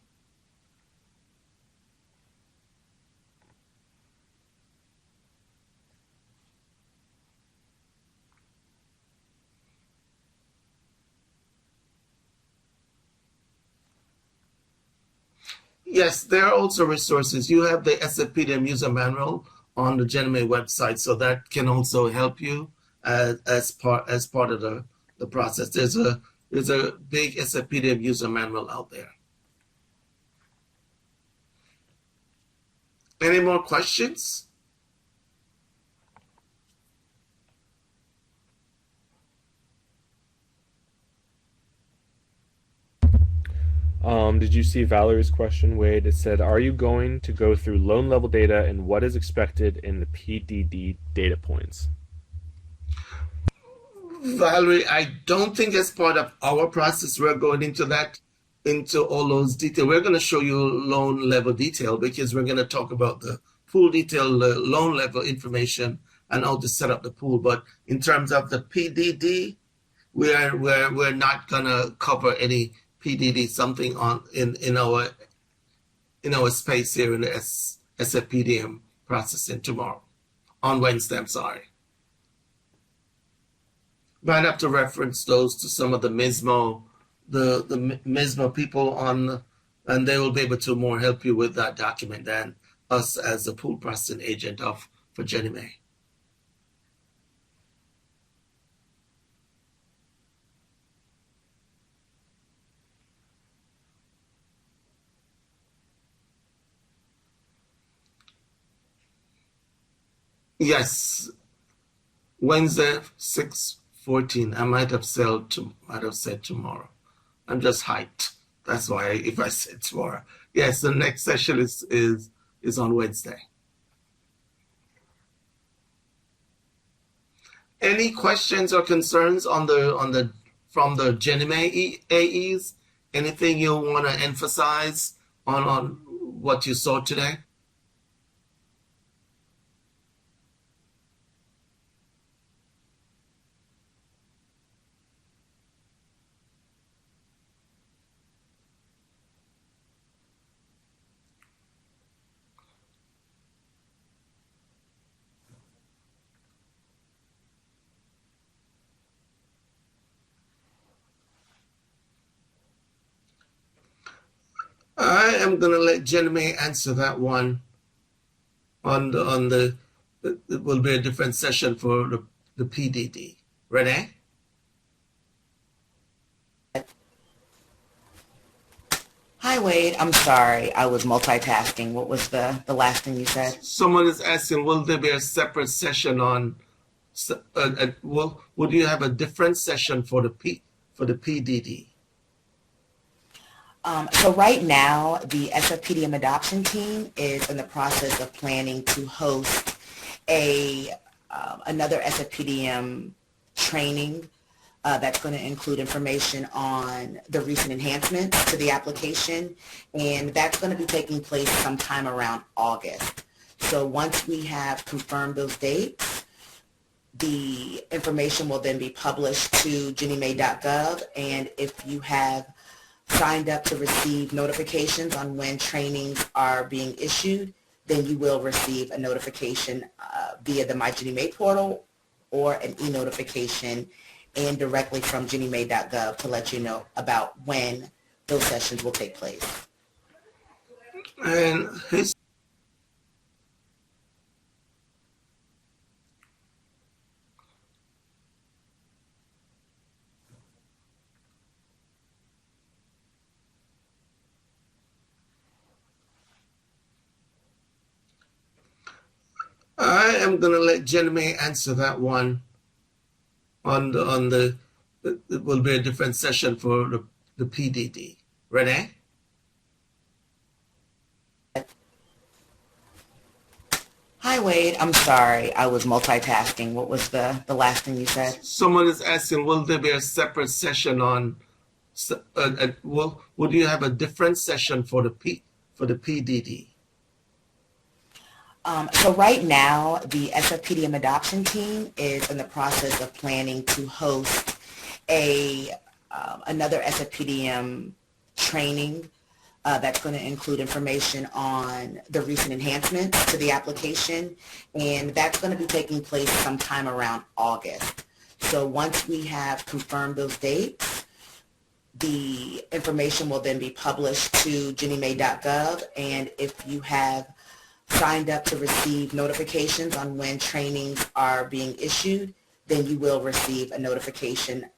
Yes, there are also resources. You have the SFPDM user manual on the Ginnie website, so that can also help you as part of the process. There's a big SFPDM user manual out there. Any more questions? Did you see Valerie's question, Wade? It said, are you going to go through loan level data and what is expected in the PDD data points? Valerie, I don't think as part of our process we're going into all those details. We're going to show you loan level detail because we're going to talk about the pool detail, the loan level information, and how to set up the pool. But in terms of the PDD, we're not going to cover any PDD something in our space here in the SFPDM processing tomorrow, on Wednesday. I'm sorry. Might have to reference those to some of the MISMO, the MISMO people on, and they will be able to more help you with that document than us as the pool processing agent for Ginnie Mae. Yes, Wednesday 6:14. I might have said tomorrow. I'm just hyped. That's why if I said tomorrow. Yes, the next session is on Wednesday. Any questions or concerns from the Ginnie Mae AEs? Anything you want to emphasize on what you saw today? I am going to let Ginnie Mae answer that one on the it will be a different session for the PDD. Renee? Hi, Wade. I'm sorry. I was multitasking. What was the last thing you said? Someone is asking, will there be a separate session on, would you have a different session for the PDD? So right now, the SFPDM adoption team is in the process of planning to host another SFPDM training that's going to include information on the recent enhancements to the application, and that's going to be taking place sometime around August. So once we have confirmed those dates, the information will then be published to ginniemay.gov, and if you have signed up to receive notifications on when trainings are being issued, then you will receive a notification via the My Ginnie Mae portal or an e-notification and directly from ginniemay.gov to let you know about when those sessions will take place. And I am going to let Ginnie Mae answer that one it will be a different session for the PDD. Renee? Hi, Wade. I'm sorry. I was multitasking. What was the last thing you said? Someone is asking, will there be a separate session on, would you have a different session for the PDD? So right now, the SFPDM adoption team is in the process of planning to host another SFPDM training that's going to include information on the recent enhancements to the application, and that's going to be taking place sometime around August. So once we have confirmed those dates, the information will then be published to ginniemay.gov, and if you have signed up to receive notifications on when trainings are being issued, then you will receive a notification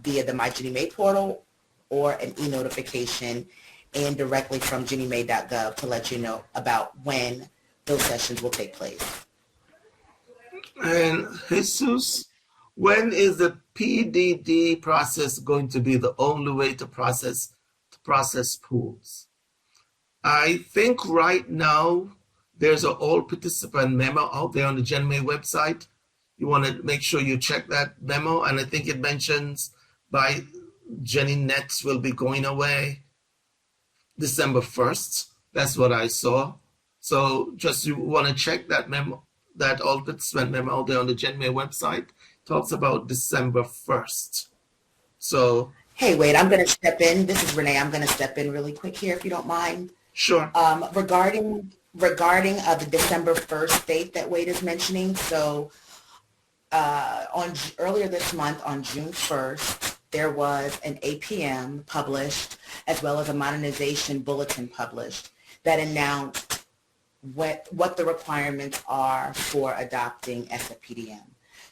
via the My Ginnie Mae portal or an e-notification and directly from ginniemay.gov to let you know about when those sessions will take place. And Jesus, when is the PDD process going to be the only way to process pools? I think right now there's an all participant memo out there on the Ginnie Mae website. You want to make sure you check that memo, and I think it mentions by Jenny Nets will be going away December 1st. That's what I saw. So just you want to check that memo, that all participant memo out there on the Ginnie Mae website talks about December 1st. So Hey, Wade, I'm going to step in. This is Renee. I'm going to step in really quick here if you don't mind. sure. Regarding the December 1st date that Wade is mentioning, so earlier this month on June 1st, there was an APM published as well as a modernization bulletin published that announced what the requirements are for adopting SFPDM.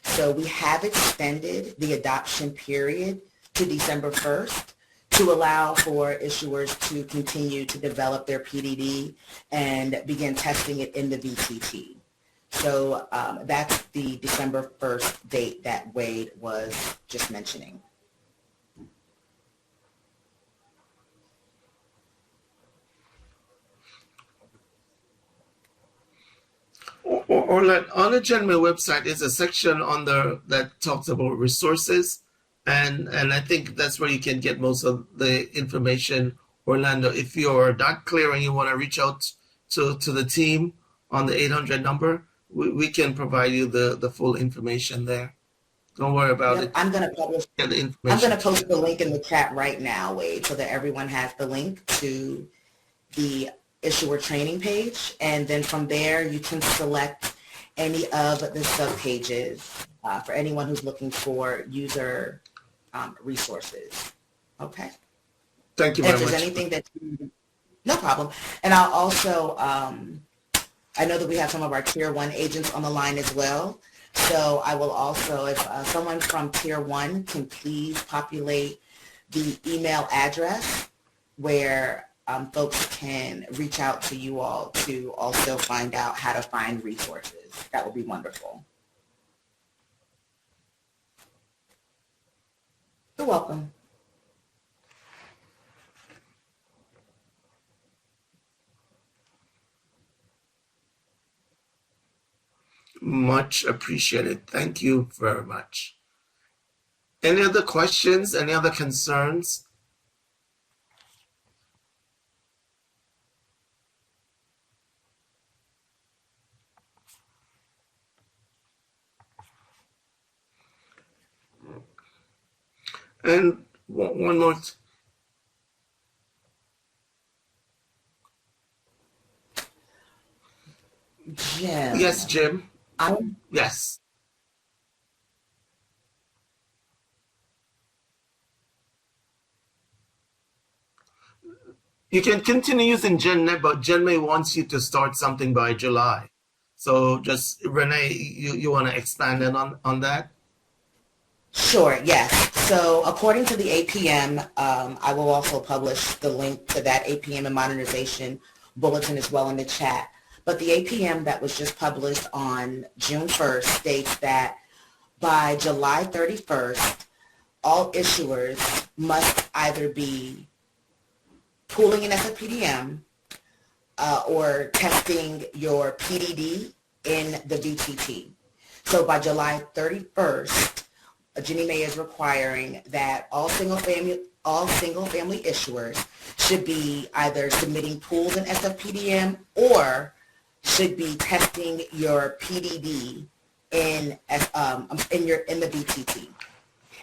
So we have extended the adoption period to December 1st to allow for issuers to continue to develop their PDD and begin testing it in the VTT. So that's the December 1st date that Wade was just mentioning. Or on the Ginnie Mae website is a section on that talks about resources, and I think that's where you can get most of the information. Orlando, if you're not clear and you want to reach out to the team on the 800 number, we can provide you the full information there. Don't worry about Yep, it. I'm going to publish. Get the I'm information. going to post the link in the chat right now, Wade, so that everyone has the link to the issuer training page, and then from there you can select any of the subpages for anyone who's looking for user resources. Okay. Thank you And very if there's much. anything that no problem. And I'll also I know that we have some of our Tier 1 agents on the line as well. So I will also, if someone from Tier 1 can please populate the email address where folks can reach out to you all to also find out how to find resources. That would be wonderful. You're welcome. Much appreciated. Thank you very much. Any other questions? Any other concerns? And one more. Jim. Yes, Jim. I'm Yes. You can continue using GenNet, but GenMay wants you to start something by July. So just, Renee, you want to expand on that? Sure, yes. So according to the APM, I will also publish the link to that APM and modernization bulletin as well in the chat. But the APM that was just published on June 1st states that by July 31st, all issuers must either be pooling an SFPDM or testing your PDD in the VTT. So by July 31st, Ginnie Mae is requiring that all single-family issuers should be either submitting pools in SFPDM or should be testing your PDD in the VTT.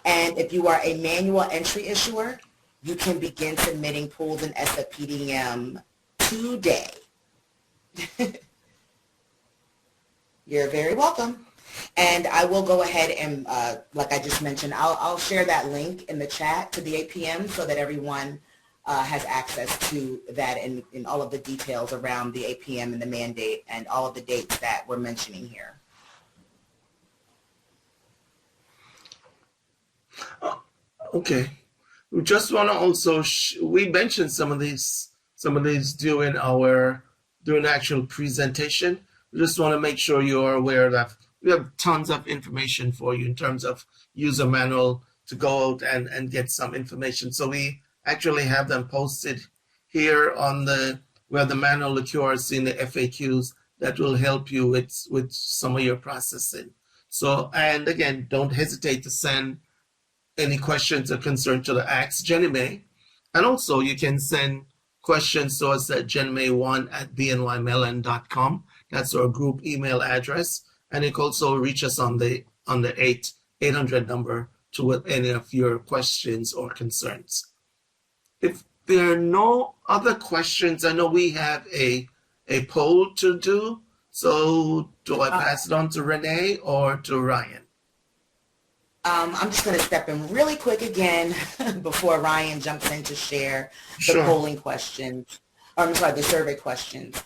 And if you are a manual entry issuer, you can begin submitting pools in SFPDM today. You're very welcome. And I will go ahead and, like I just mentioned, I'll share that link in the chat to the APM so that everyone has access to that and all of the details around the APM and the mandate and all of the dates that we're mentioning here. Okay. We just want to also we mentioned some of these during the actual presentation. We just want to make sure you are aware that we have tons of information for you in terms of user manual to go out and get some information. So we actually have them posted here on where the manual, the QRC, and the FAQs that will help you with some of your processing. So, and again, don't hesitate to send any questions or concerns to the Ask Ginnie Mae. And also you can send questions to us at genmay1@bnymellon.com. That's our group email address. And you can also reach us on the 800 number with any of your questions or concerns. If there are no other questions, I know we have a poll to do. So do I pass it on to Renee or to Ryan? I'm just going to step in really quick again before Ryan jumps in to share the Sure. polling questions. I'm sorry, the survey questions.